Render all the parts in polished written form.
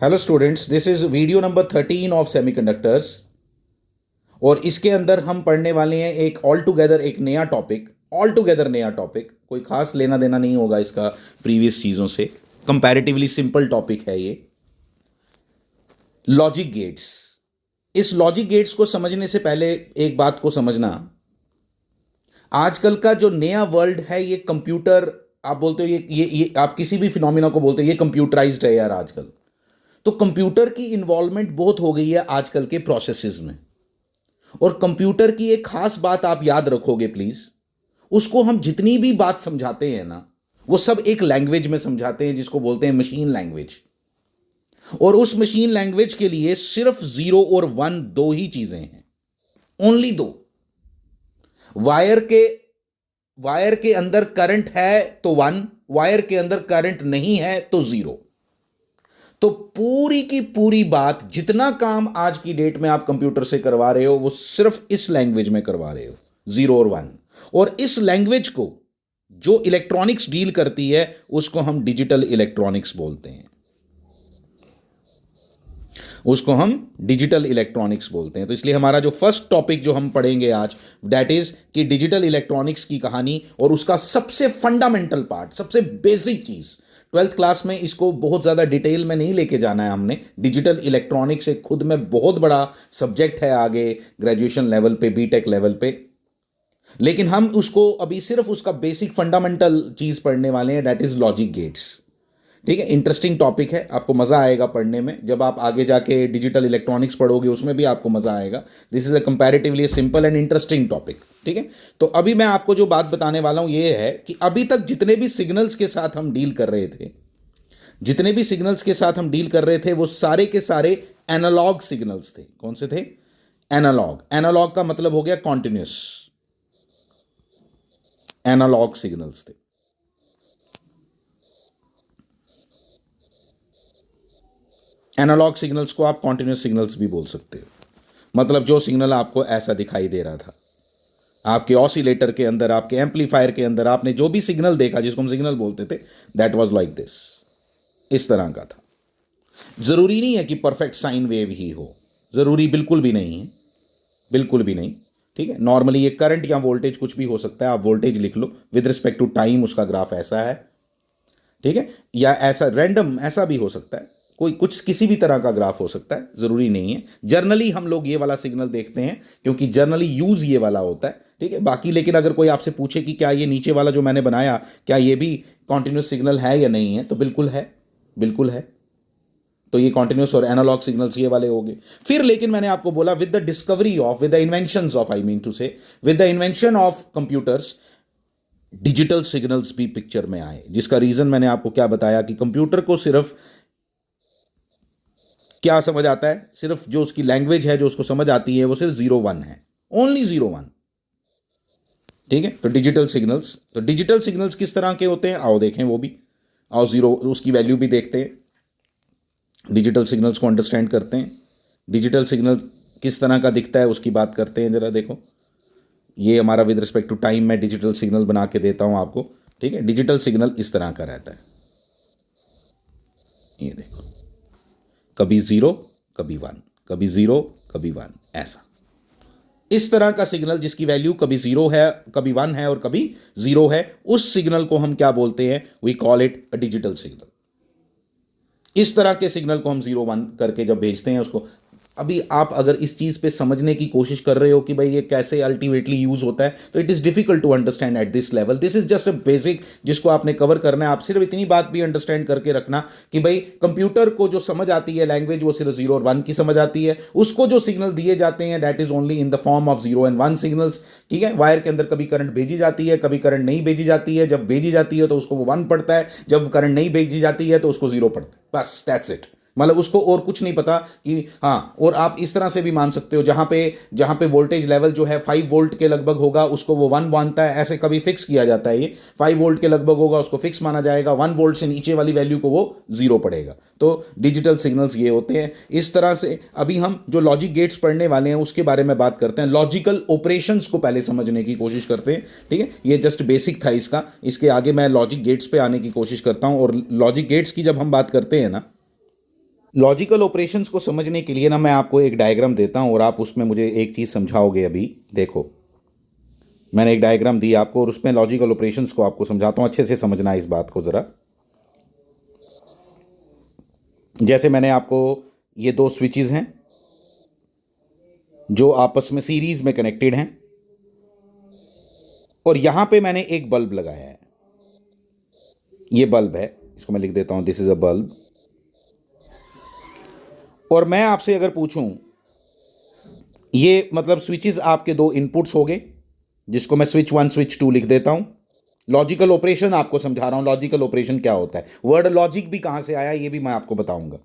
Hello students, this is video number 13 of semiconductors. और इसके अंदर हम पढ़ने वाले हैं एक ऑल टुगेदर एक नया टॉपिक। ऑल टुगेदर नया टॉपिक, कोई खास लेना देना नहीं होगा इसका प्रीवियस चीज़ों से। कंपैरेटिवली सिंपल टॉपिक है ये, लॉजिक गेट्स। इस लॉजिक गेट्स को समझने से पहले एक बात को समझना, आजकल का जो नया वर्ल्ड है ये कंप्यूटर, आप बोलते हो ये आप किसी भी फिनोमिना को बोलते हो ये कंप्यूटराइज्ड है यार आजकल। तो कंप्यूटर की इन्वॉल्वमेंट बहुत हो गई है आजकल के प्रोसेसेस में। और कंप्यूटर की एक खास बात आप याद रखोगे प्लीज, उसको हम जितनी भी बात समझाते हैं ना, वो सब एक लैंग्वेज में समझाते हैं जिसको बोलते हैं मशीन लैंग्वेज। और उस मशीन लैंग्वेज के लिए सिर्फ जीरो और वन दो ही चीजें हैं, ओनली दो। वायर के वायर के अंदर करंट है तो वन, वायर के अंदर करंट नहीं है तो जीरो। तो पूरी की पूरी बात, जितना काम आज की डेट में आप कंप्यूटर से करवा रहे हो वो सिर्फ इस लैंग्वेज में करवा रहे हो, जीरो और वन। और इस लैंग्वेज को जो इलेक्ट्रॉनिक्स डील करती है उसको हम डिजिटल इलेक्ट्रॉनिक्स बोलते हैं। उसको हम डिजिटल इलेक्ट्रॉनिक्स बोलते हैं। तो इसलिए हमारा जो फर्स्ट टॉपिक जो हम पढ़ेंगे आज, दैट इज कि डिजिटल इलेक्ट्रॉनिक्स की कहानी और उसका सबसे फंडामेंटल पार्ट, सबसे बेसिक चीज। ट्वेल्थ क्लास में इसको बहुत ज़्यादा डिटेल में नहीं लेके जाना है हमने। डिजिटल इलेक्ट्रॉनिक्स एक खुद में बहुत बड़ा सब्जेक्ट है आगे ग्रेजुएशन लेवल पे, बीटेक लेवल पे। लेकिन हम उसको अभी सिर्फ उसका बेसिक फंडामेंटल चीज़ पढ़ने वाले हैं, दैट इज लॉजिक गेट्स। ठीक है, इंटरेस्टिंग टॉपिक है, आपको मज़ा आएगा पढ़ने में। जब आप आगे जाके डिजिटल इलेक्ट्रॉनिक्स पढ़ोगे उसमें भी आपको मज़ा आएगा। This is a comparatively simple and interesting topic. ठीक है, तो अभी मैं आपको जो बात बताने वाला हूं ये है कि अभी तक जितने भी सिग्नल्स के साथ हम डील कर रहे थे, जितने भी सिग्नल्स के साथ हम डील कर रहे थे वो सारे के सारे एनालॉग सिग्नल्स थे। कौन से थे? एनालॉग। एनालॉग का मतलब हो गया कॉन्टिन्यूस, एनालॉग सिग्नल्स थे। एनालॉग सिग्नल्स को आप कॉन्टिन्यूस सिग्नल्स भी बोल सकते हो। मतलब जो सिग्नल आपको ऐसा दिखाई दे रहा था आपके ऑसिलेटर के अंदर, आपके एम्पलीफायर के अंदर, आपने जो भी सिग्नल देखा जिसको हम सिग्नल बोलते थे, दैट वाज लाइक दिस, इस तरह का था। जरूरी नहीं है कि परफेक्ट साइन वेव ही हो, जरूरी बिल्कुल भी नहीं है, बिल्कुल भी नहीं। ठीक है, नॉर्मली ये करंट या वोल्टेज कुछ भी हो सकता है, आप वोल्टेज लिख लो, विद रिस्पेक्ट टू टाइम उसका ग्राफ ऐसा है। ठीक है, या ऐसा रैंडम ऐसा भी हो सकता है, कोई कुछ किसी भी तरह का ग्राफ हो सकता है, जरूरी नहीं है। जर्नली हम लोग ये वाला सिग्नल देखते हैं क्योंकि जर्नली यूज ये वाला होता है। ठीक है, बाकी लेकिन अगर कोई आपसे पूछे कि क्या ये नीचे वाला जो मैंने बनाया क्या ये भी कॉन्टिन्यूस सिग्नल है या नहीं है, तो बिल्कुल है, बिल्कुल है। तो ये कॉन्टिन्यूस और एनालॉग सिग्नल्स ये वाले हो गए। फिर लेकिन मैंने आपको बोला with the discovery of, with the invention of, I mean to say with the invention of computers, digital signals भी पिक्चर में आए। जिसका रीजन मैंने आपको क्या बताया कि कंप्यूटर को सिर्फ क्या समझ आता है, सिर्फ जो उसकी लैंग्वेज है जो उसको समझ आती है वो सिर्फ जीरो वन है, ओनली जीरो वन। ठीक है, तो डिजिटल सिग्नल्स किस तरह के होते हैं आओ देखें वो भी। आओ जीरो उसकी वैल्यू भी देखते हैं, डिजिटल सिग्नल्स को अंडरस्टैंड करते हैं। डिजिटल सिग्नल किस तरह का दिखता है उसकी बात करते हैं। जरा देखो, ये हमारा विद रिस्पेक्ट टू टाइम मैं डिजिटल सिग्नल बना के देता हूं आपको। ठीक है, डिजिटल सिग्नल इस तरह का रहता है, ये देखो, कभी जीरो कभी वन, कभी जीरो कभी वन, ऐसा इस तरह का सिग्नल जिसकी वैल्यू कभी जीरो है, कभी वन है और कभी जीरो है, उस सिग्नल को हम क्या बोलते हैं? We call it a digital signal. इस तरह के सिग्नल को हम जीरो वन करके जब भेजते हैं उसको, अभी आप अगर इस चीज़ पे समझने की कोशिश कर रहे हो कि भाई ये कैसे अल्टीमेटली यूज़ होता है, तो it is difficult to understand at this level. This is just a basic जिसको आपने कवर करना है। आप सिर्फ इतनी बात भी अंडरस्टैंड करके रखना कि भाई कंप्यूटर को जो समझ आती है लैंग्वेज वो सिर्फ जीरो और वन की समझ आती है। उसको जो सिग्नल दिए जाते हैं that is only in the form of zero and one signals. ठीक है, वायर के अंदर कभी करंट भेजी जाती है, कभी करंट नहीं भेजी जाती है। जब भेजी जाती है तो उसको वो वन पड़ता है, जब करंट नहीं भेजी जाती है तो उसको जीरो पड़ता है, बस दैट्स इट। मतलब उसको और कुछ नहीं पता कि हाँ। और आप इस तरह से भी मान सकते हो, जहां पे वोल्टेज लेवल जो है 5 वोल्ट के लगभग होगा उसको वो वन मानता है, ऐसे कभी फिक्स किया जाता है। ये 5 वोल्ट के लगभग होगा उसको फिक्स माना जाएगा, 1 वोल्ट से नीचे वाली वैल्यू को वो जीरो पड़ेगा। तो डिजिटल सिग्नल्स ये होते हैं इस तरह से। अभी हम जो लॉजिक गेट्स पढ़ने वाले हैं उसके बारे में बात करते हैं, लॉजिकल ऑपरेशंस को पहले समझने की कोशिश करते हैं। ठीक है, ये जस्ट बेसिक था इसका, इसके आगे मैं लॉजिक गेट्स पे आने की कोशिश करता हूं। और लॉजिक गेट्स की जब हम बात करते हैं ना, लॉजिकल ऑपरेशंस को समझने के लिए ना मैं आपको एक डायग्राम देता हूं और आप उसमें मुझे एक चीज़ समझाओगे। अभी देखो, मैंने एक डायग्राम दी आपको और उसमें लॉजिकल ऑपरेशंस को आपको समझाता हूं, अच्छे से समझना इस बात को ज़रा। जैसे मैंने आपको, ये दो स्विचेस हैं जो आपस में सीरीज में कनेक्टेड हैं और यहां पे मैंने एक बल्ब लगाया है। ये बल्ब है, इसको मैं लिख देता हूं, दिस इज अ बल्ब। और मैं आपसे अगर पूछूं, ये मतलब स्विचेस आपके दो इनपुट्स हो गए, जिसको मैं स्विच 1 स्विच 2 लिख देता हूं। लॉजिकल ऑपरेशन आपको समझा रहा हूं, लॉजिकल ऑपरेशन क्या होता है, वर्ड लॉजिक भी कहां से आया ये भी मैं आपको बताऊंगा।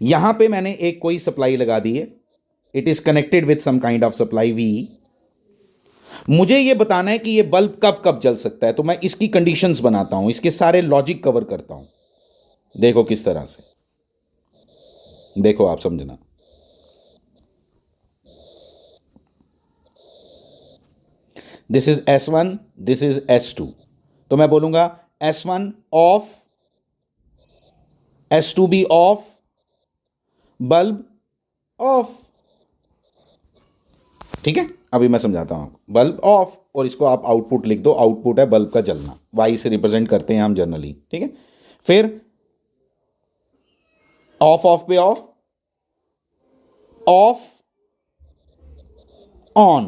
यहां पे मैंने एक कोई सप्लाई लगा दी है, it is connected with some kind of supply V. मुझे ये बताना है कि ये बल्ब कब कब जल सकता है, तो मैं इसकी कंडीशंस बनाता हूं, इसके सारे लॉजिक कवर करता हूं। देखो किस तरह से, देखो आप समझना। This is S1, this is S2। तो मैं बोलूंगा S1 ऑफ, S2 भी ऑफ, बल्ब ऑफ। ठीक है, अभी मैं समझाता हूं। बल्ब ऑफ, और इसको आप आउटपुट लिख दो, आउटपुट है बल्ब का जलना, वाई से रिप्रेजेंट करते हैं हम जनरली। ठीक है, फिर ऑफ ऑफ पे of, of on,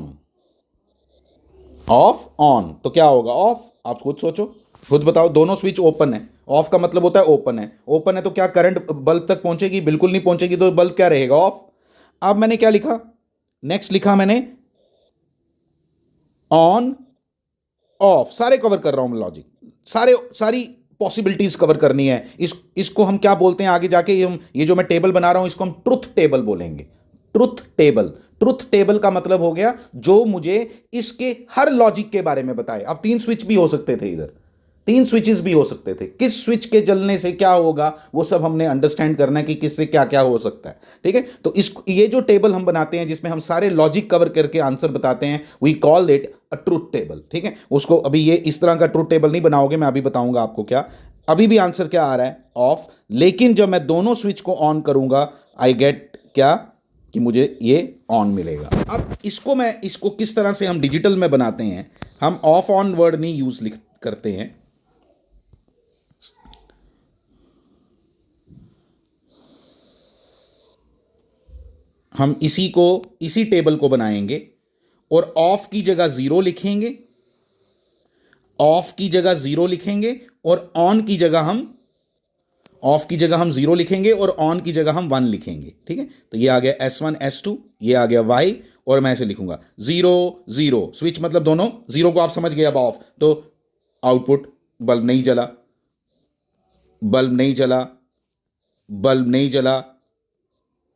of on, तो क्या होगा ऑफ, आप खुद सोचो, खुद बताओ। दोनों स्विच ओपन है, ऑफ का मतलब होता है ओपन है, ओपन है तो क्या करंट बल्ब तक पहुंचेगी, बिल्कुल नहीं पहुंचेगी, तो बल्ब क्या रहेगा ऑफ। अब मैंने क्या लिखा, नेक्स्ट लिखा मैंने ऑन ऑफ, सारे कवर कर रहा हूं मैं लॉजिक, सारी पॉसिबिलिटीज कवर करनी है। इसको हम क्या बोलते हैं आगे जाके, ये जो मैं टेबल बना रहा हूं इसको हम ट्रुथ टेबल बोलेंगे। ट्रुथ टेबल, ट्रुथ टेबल का मतलब हो गया जो मुझे इसके हर लॉजिक के बारे में बताए। अब 3 स्विच भी हो सकते थे इधर, 3 स्विचेस भी हो सकते थे, किस स्विच के जलने से क्या होगा वो सब हमने अंडरस्टैंड करना है कि किससे क्या क्या हो सकता है। ठीक है, तो इस ये जो टेबल हम बनाते हैं जिसमें हम सारे लॉजिक कवर करके आंसर बताते हैं, we call it a truth table. ठीक है, उसको अभी ये इस तरह का ट्रुथ टेबल नहीं बनाओगे, मैं अभी बताऊंगा आपको क्या। अभी भी आंसर क्या आ रहा है ऑफ, लेकिन जब मैं दोनों स्विच को ऑन करूंगा आई गेट क्या, कि मुझे ये ऑन मिलेगा। अब इसको किस तरह से हम डिजिटल में बनाते हैं, हम ऑफ ऑन वर्ड नहीं यूज लिख करते हैं, हम इसी टेबल को बनाएंगे और ऑफ की जगह 0 लिखेंगे, ऑफ की जगह 0 लिखेंगे और ऑन की जगह हम, ऑफ की जगह हम 0 लिखेंगे और ऑन की जगह हम 1 लिखेंगे। ठीक है, तो ये आ गया S1 S2, ये आ गया Y, और मैं ऐसे लिखूंगा 0 0, स्विच मतलब दोनों, 0 को आप समझ गए अब ऑफ, तो आउटपुट बल्ब नहीं जला, बल्ब नहीं जला, बल्ब नहीं जला,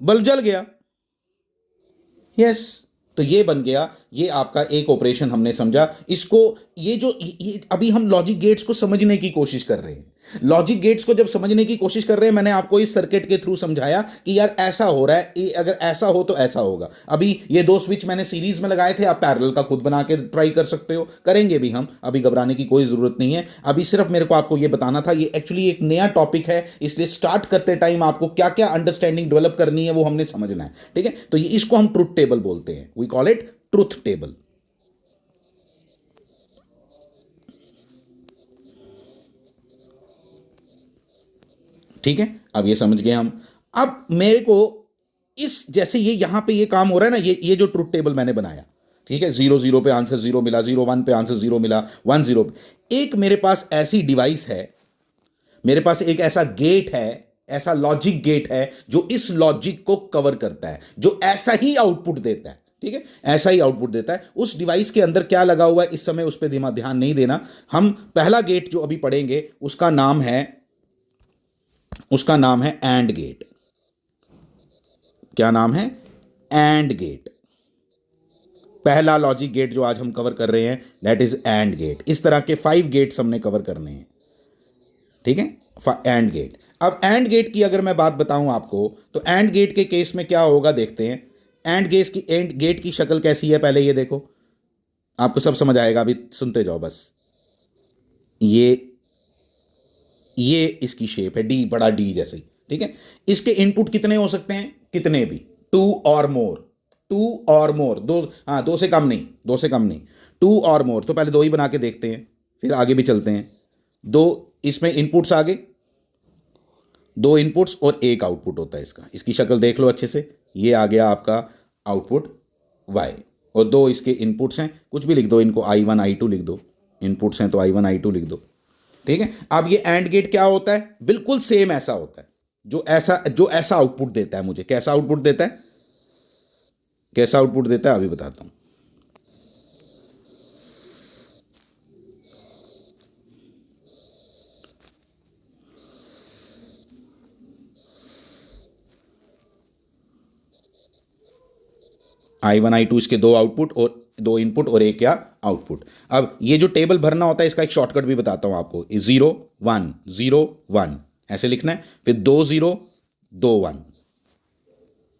बल्ब जल गया। यस, तो ये बन गया, ये आपका एक ऑपरेशन हमने समझा। इसको ये अभी हम लॉजिक गेट्स को समझने की कोशिश कर रहे हैं। लॉजिक गेट्स को जब समझने की कोशिश कर रहे हैं, मैंने आपको इस सर्किट के थ्रू समझाया कि यार ऐसा हो रहा है, ये अगर ऐसा हो तो ऐसा होगा। अभी ये 2 स्विच मैंने सीरीज में लगाए थे, आप पैरेलल का खुद बना के ट्राई कर सकते हो, करेंगे भी हम, अभी घबराने की कोई जरूरत नहीं है। अभी सिर्फ मेरे को आपको ये बताना था, ये एक्चुअली एक नया टॉपिक है, इसलिए स्टार्ट करते टाइम आपको क्या क्या अंडरस्टैंडिंग डेवलप करनी है वो हमने समझना है। ठीक है, तो ये इसको हम ट्रुथ टेबल बोलते हैं, we call it truth table. ठीक है, अब ये समझ गए हम। अब मेरे को इस, जैसे ये यहां पे ये काम हो रहा है ना, ये जो ट्रुथ टेबल मैंने बनाया, ठीक है, 0 0 पे आंसर 0 मिला, 0 1 पे आंसर 0 मिला, 1 0 पे, एक मेरे पास ऐसी डिवाइस है, मेरे पास एक ऐसा गेट है, ऐसा लॉजिक गेट है जो इस लॉजिक को कवर करता है, जो ऐसा ही आउटपुट देता है। ठीक है, ऐसा ही आउटपुट देता है। उस डिवाइस के अंदर क्या लगा हुआ है इस समय उस पर ध्यान नहीं देना। हम पहला गेट जो अभी पढ़ेंगे उसका नाम है एंड गेट। क्या नाम है, एंड गेट। पहला लॉजिक गेट जो आज हम कवर कर रहे हैं दैट इज एंड गेट। इस तरह के 5 गेट्स हमने कवर करने हैं। ठीक है, एंड गेट। अब एंड गेट की अगर मैं बात बताऊं आपको, तो एंड गेट के केस में क्या होगा देखते हैं। एंड गेट की शक्ल कैसी है पहले ये देखो, आपको सब समझ आएगा, अभी सुनते जाओ बस। ये इसकी शेप है डी, बड़ा डी जैसे, ठीक है। इसके इनपुट कितने हो सकते हैं, कितने भी, 2 और मोर, 2 और मोर, दो, हाँ 2 से कम नहीं, 2 से कम नहीं, 2 और मोर। तो पहले 2 ही बना के देखते हैं, फिर आगे भी चलते हैं। 2 इसमें इनपुट्स आ गए, 2 इनपुट्स और 1 आउटपुट होता है इसका। इसकी शक्ल देख लो अच्छे से, ये आ गया आपका आउटपुट y, और 2 इसके इनपुट्स हैं, कुछ भी लिख दो इनको, I1 I2 लिख दो, इनपुट्स हैं तो I1 I2 लिख दो, ठीक है। अब ये एंड गेट क्या होता है, बिल्कुल सेम ऐसा होता है, जो ऐसा आउटपुट देता है मुझे। कैसा आउटपुट देता है, कैसा आउटपुट देता है अभी बताता हूं। I1 I2 इसके 2 आउटपुट और 2 इनपुट और 1 क्या आउटपुट। अब ये जो टेबल भरना होता है इसका एक शॉर्टकट भी बताता हूं आपको, 0 1 0 1 ऐसे लिखना है, फिर 2 0 2 1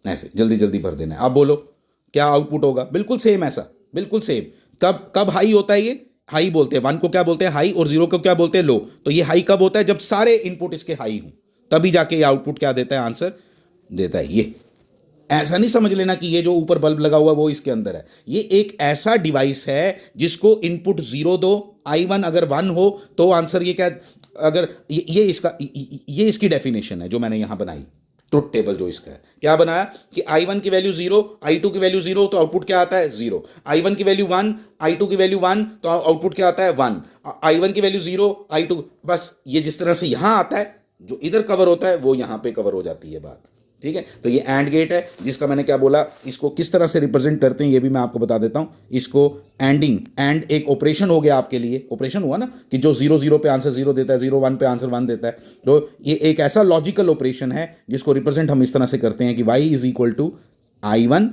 ऐसे जल्दी जल्दी भर देना है। अब बोलो क्या आउटपुट होगा, बिल्कुल सेम ऐसा, बिल्कुल सेम। कब कब हाई होता है, ये हाई बोलते हैं, 1 को क्या बोलते हैं हाई, और 0 को क्या बोलते हैं लो। तो ये हाई कब होता है, जब सारे इनपुट इसके हाई हों, तभी जाके ये आउटपुट क्या देता है, आंसर देता है। ये ऐसा नहीं समझ लेना कि ये जो ऊपर बल्ब लगा हुआ वो इसके अंदर है। ये एक ऐसा डिवाइस है जिसको इनपुट 0 दो, I1 अगर 1 हो तो आंसर ये क्या, अगर ये इसकी डेफिनेशन है जो मैंने यहां बनाई, ट्रुथ टेबल जो इसका है। क्या बनाया कि I1 की वैल्यू 0, I2 की वैल्यू 0, तो आउटपुट क्या आता है 0। I1 की वैल्यू 1, I2 की वैल्यू 1, तो आउटपुट क्या आता है 1। I1 की वैल्यू 0, I2, बस ये जिस तरह से यहां आता है, जो इधर कवर होता है वो यहां पे कवर हो जाती है बात, ठीक है। तो ये एंड गेट है जिसका मैंने क्या बोला, इसको किस तरह से रिप्रेजेंट करते हैं ये भी मैं आपको बता देता हूं। इसको एंडिंग, एंड एक ऑपरेशन हो गया आपके लिए, ऑपरेशन हुआ ना कि जो 0 0 पे आंसर 0 देता है, 0 1 पे आंसर 1 देता है। तो ये एक ऐसा लॉजिकल ऑपरेशन है जिसको रिप्रेजेंट हम इस तरह से करते हैं कि y is equal to I1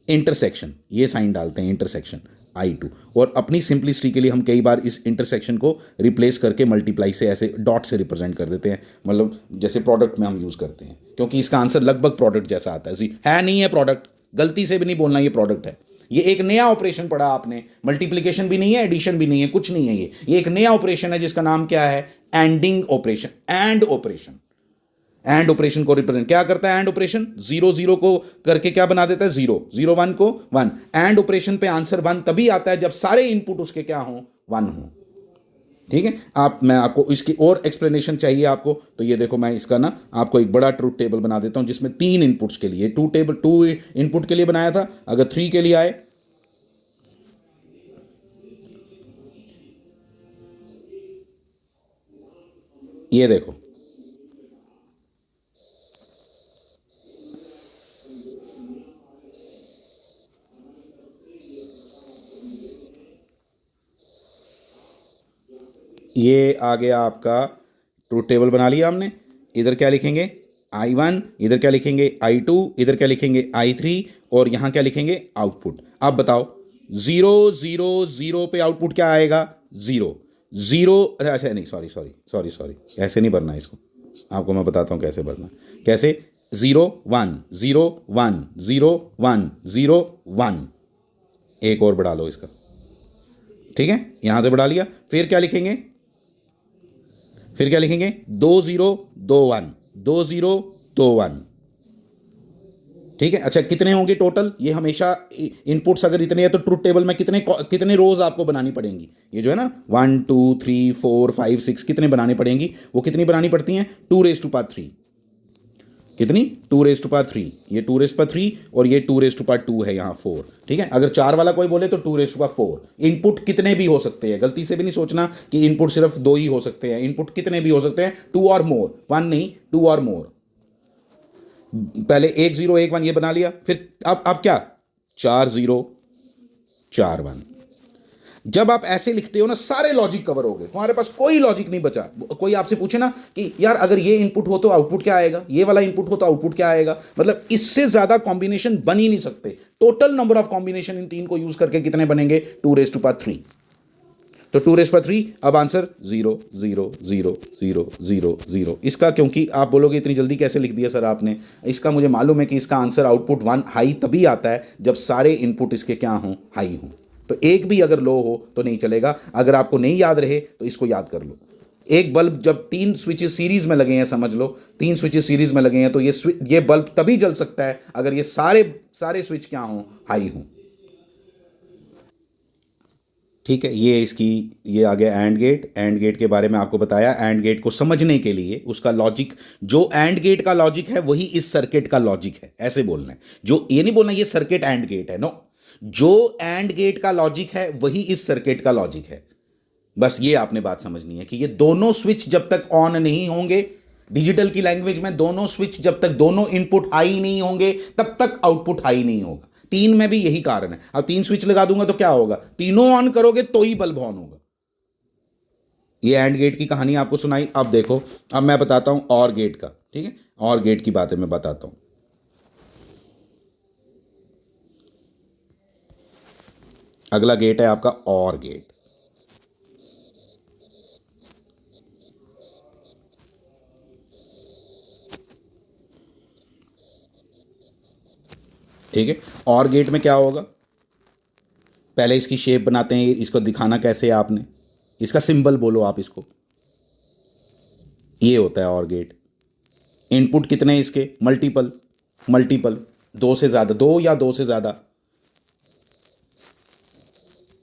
intersection, ये साइन डालते हैं इंटरसेक्शन I2, और अपनी सिंपलिसिटी के लिए हम कई बार इस इंटरसेक्शन को रिप्लेस करके मल्टीप्लाई से ऐसे डॉट से रिप्रेजेंट कर देते हैं, मतलब जैसे प्रोडक्ट में हम यूज़ करते हैं, क्योंकि इसका आंसर लगभग प्रोडक्ट जैसा आता है। जी है, नहीं है प्रोडक्ट, गलती से भी नहीं बोलना ये प्रोडक्ट है। ये एक नया ऑपरेशन पढ़ा आपने, मल्टीप्लिकेशन भी नहीं है, एडिशन भी नहीं है, कुछ नहीं है। ये एक नया ऑपरेशन है जिसका नाम क्या है, ending operation, and operation. And operation को रिप्रेजेंट क्या करता है, एंड ऑपरेशन 0 0 को करके क्या बना देता है 0 0 1 को 1। एंड ऑपरेशन पे आंसर 1 तभी आता है जब सारे इनपुट उसके क्या हों, 1 हो, ठीक है। मैं आपको इसकी और एक्सप्लेनेशन चाहिए आपको, तो ये देखो मैं इसका ना आपको एक बड़ा ट्रूथ टेबल बना देता हूं जिसमें 3 इनपुट्स के लिए, 2 इनपुट के लिए बनाया था। अगर 3 के लिए आए, ये देखो ये आ गया आपका ट्रूथ टेबल बना लिया हमने। इधर क्या लिखेंगे I1, इधर क्या लिखेंगे I2, इधर क्या लिखेंगे I3, और यहाँ क्या लिखेंगे आउटपुट। अब बताओ 0 0 0 पे आउटपुट क्या आएगा 0 0, अच्छा नहीं सॉरी ऐसे नहीं भरना इसको, आपको मैं बताता हूँ कैसे भरना। कैसे, 0 1 0 1 0 1 0 1, एक और बढ़ा लो इसका, ठीक है, यहां से बढ़ा लिया। फिर क्या लिखेंगे, फिर क्या लिखेंगे 2 0 2 1 2 0 2 1, ठीक है। अच्छा कितने होंगे टोटल, ये हमेशा इनपुट्स अगर इतने हैं तो ट्रूथ टेबल में कितने रोज आपको बनानी पड़ेंगी, ये जो है ना 1 2 3 4 5 6 कितने बनाने पड़ेंगी, वो कितनी बनानी पड़ती हैं 2⁻3, कितनी 2⁻3, ये 2⁻3 और ये 2⁻2 है यहाँ 4, ठीक है। अगर 4 वाला कोई बोले तो 2⁻4। इनपुट कितने भी हो सकते हैं, गलती से भी नहीं सोचना कि इनपुट सिर्फ 2 ही हो सकते हैं, इनपुट कितने भी हो सकते हैं, 2 और मोर, 1 नहीं 2 और मोर। पहले 1 0 1 1 ये बना लिया, फिर अब क्या 4 0 4 1। जब आप ऐसे लिखते हो ना सारे लॉजिक कवर हो गए, तुम्हारे पास कोई लॉजिक नहीं बचा। कोई आपसे पूछे ना कि यार अगर ये इनपुट हो तो आउटपुट क्या आएगा, ये वाला इनपुट हो तो आउटपुट क्या आएगा, मतलब इससे ज्यादा कॉम्बिनेशन बन ही नहीं सकते। टोटल नंबर ऑफ कॉम्बिनेशन इन 3 को यूज करके कितने बनेंगे 2⁻3। तो 2⁻3, अब आंसर 0 0 0 0 0 0। इसका क्योंकि आप बोलोगे इतनी जल्दी कैसे लिख दिया सर आपने, इसका मुझे मालूम है कि इसका आंसर आउटपुट 1 हाई तभी आता है जब सारे इनपुट इसके क्या हों, हाई हों। तो एक भी अगर लो हो तो नहीं चलेगा। अगर आपको नहीं याद रहे तो इसको याद कर लो, एक बल्ब जब तीन स्विचेस सीरीज में लगे हैं, समझ लो तीन स्विचेस सीरीज में लगे हैं, तो ये बल्ब तभी जल सकता है अगर ये सारे सारे स्विच क्या हों, हाई हों। ठीक है, ये आ गया एंड गेट। एंड गेट के बारे में आपको बताया। एंड गेट को समझने के लिए उसका लॉजिक, जो एंड गेट का लॉजिक है वही इस सर्किट का लॉजिक है, ऐसे बोलना है। जो ये नहीं बोलना ये सर्किट एंड गेट है, नो, जो एंड गेट का लॉजिक है वही इस सर्किट का लॉजिक है। बस ये आपने बात समझनी है कि ये दोनों स्विच जब तक ऑन नहीं होंगे, डिजिटल की लैंग्वेज में दोनों स्विच जब तक दोनों इनपुट हाई नहीं होंगे तब तक आउटपुट हाई नहीं होगा। तीन में भी यही कारण है। अब तीन स्विच लगा दूंगा तो क्या होगा, तीनों ऑन करोगे तो ही बल्ब ऑन होगा। ये एंड गेट की कहानी आपको सुनाई। अब देखो, अब मैं बताता हूं और गेट का। ठीक है, और गेट की बातें मैं बताता हूं। अगला गेट है आपका और गेट। ठीक है, और गेट में क्या होगा, पहले इसकी शेप बनाते हैं। इसको दिखाना कैसे है आपने, इसका सिंबल बोलो आप इसको। ये होता है और गेट। इनपुट कितने हैं इसके, मल्टीपल, मल्टीपल, दो से ज़्यादा, दो या दो से ज़्यादा।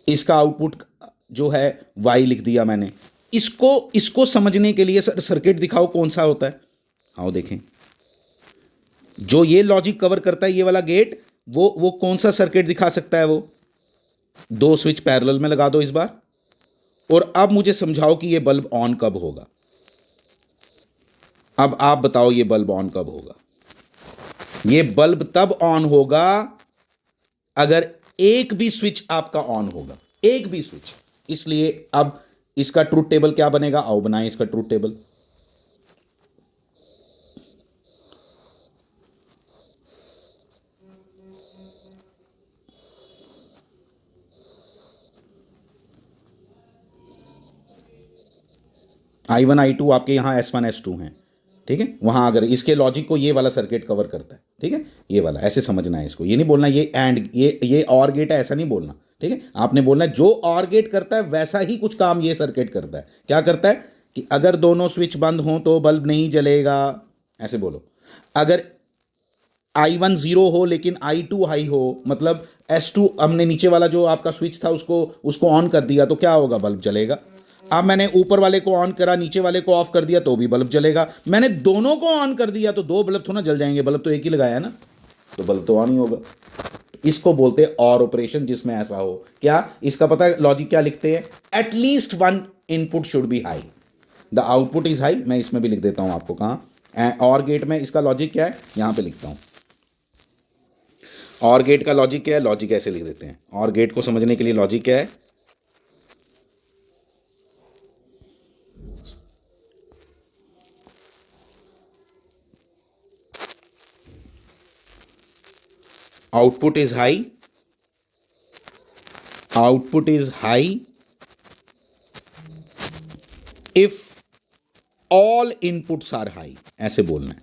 इसका आउटपुट जो है वाई लिख दिया मैंने। इसको इसको समझने के लिए सर्किट दिखाओ कौन सा होता है। हाँ देखें, जो ये लॉजिक कवर करता है ये वाला गेट, वो कौन सा सर्किट दिखा सकता है, वो दो स्विच पैरेलल में लगा दो इस बार। और अब मुझे समझाओ कि ये बल्ब ऑन कब होगा। अब आप बताओ ये बल्ब ऑन कब होगा। ये बल्ब तब ऑन होगा अगर एक भी स्विच आपका ऑन होगा, एक भी स्विच। इसलिए अब इसका ट्रूथ टेबल क्या बनेगा, आओ बनाएं इसका ट्रूथ टेबल। I1 I2 आपके यहां S1 S2 हैं। ठीक है, वहां अगर इसके लॉजिक को ये वाला सर्किट कवर करता है। ठीक है, ये वाला ऐसे समझना है इसको। ये नहीं बोलना ये एंड ये और गेट है, ऐसा नहीं बोलना। ठीक है, आपने बोलना है जो और गेट करता है वैसा ही कुछ काम ये सर्किट करता है। क्या करता है कि अगर दोनों स्विच बंद हों तो बल्ब नहीं जलेगा, ऐसे बोलो। अगर I1 जीरो हो लेकिन I2 हाई हो, मतलब S2 हमने नीचे वाला जो आपका स्विच था उसको उसको ऑन कर दिया तो क्या होगा, बल्ब जलेगा। अब मैंने ऊपर वाले को ऑन करा, नीचे वाले को ऑफ कर दिया तो भी बल्ब जलेगा। मैंने दोनों को ऑन कर दिया तो दो बल्ब थोड़ा जल जाएंगे, बल्ब तो एक ही लगाया है ना, तो बल्ब तो ऑन ही होगा। इसको बोलते हैं और ऑपरेशन, जिसमें ऐसा हो। क्या इसका पता है लॉजिक क्या लिखते हैं, at least one input should be high, the output is high. मैं इसमें भी लिख देता हूं आपको कहां, और गेट में इसका लॉजिक क्या है यहां पे लिखता हूं। और गेट का लॉजिक क्या है, लॉजिक ऐसे लिख देते हैं। और गेट को समझने के लिए लॉजिक क्या है, output is high, output is high if all inputs are high, ऐसे बोलना है।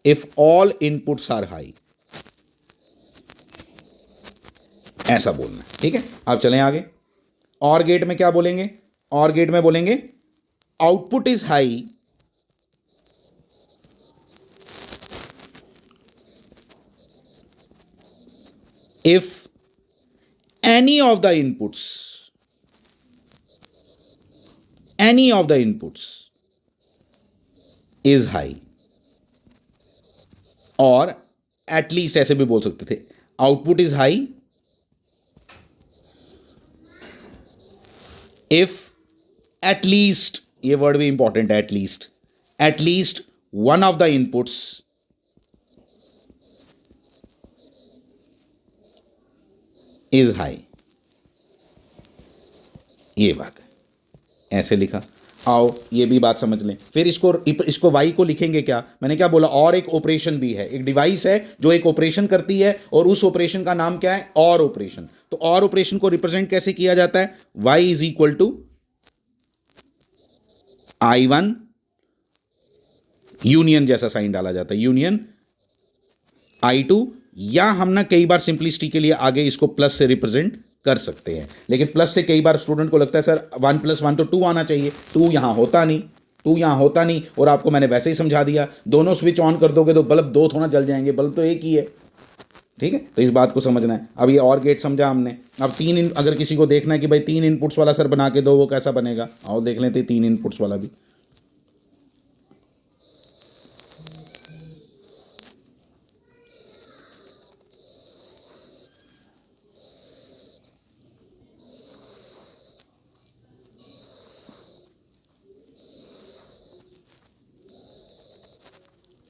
if all inputs are high, ऐसा बोलना है। ठीक है, अब चलें आगे। और गेट में क्या बोलेंगे, और गेट में बोलेंगे output is high if any of the inputs is high, और एटलीस्ट ऐसे भी बोल सकते थे, output is high if at least, ये वर्ड भी इंपॉर्टेंट है, at least one of the inputs is high. ये बात है, ऐसे लिखा। आओ ये भी बात समझ लें। फिर इसको वाई को लिखेंगे क्या, मैंने क्या बोला, और एक ऑपरेशन भी है, एक डिवाइस है जो एक ऑपरेशन करती है और उस ऑपरेशन का नाम क्या है, और ऑपरेशन। तो और ऑपरेशन को रिप्रेजेंट कैसे किया जाता है, Y is equal to I1 union जैसा साइन डाला जाता है, यूनियन I2, या हम ना कई बार सिंपलिसिटी के लिए आगे इसको प्लस से रिप्रेजेंट कर सकते हैं। लेकिन प्लस से कई बार स्टूडेंट को लगता है सर 1 + 1 तो 2 आना चाहिए, 2 यहाँ होता नहीं, 2 यहाँ होता नहीं, और आपको मैंने वैसे ही समझा दिया, दोनों स्विच ऑन कर दोगे तो बल्ब 2 थोड़ा जल जाएंगे, बल्ब तो एक ही है। ठीक है, तो इस बात को समझना है। अब ये और गेट समझा हमने। अब अगर किसी को देखना है कि भाई 3 इनपुट्स वाला सर बना के दो, वो कैसा बनेगा, आओ देख लेते 3 इनपुट्स वाला भी।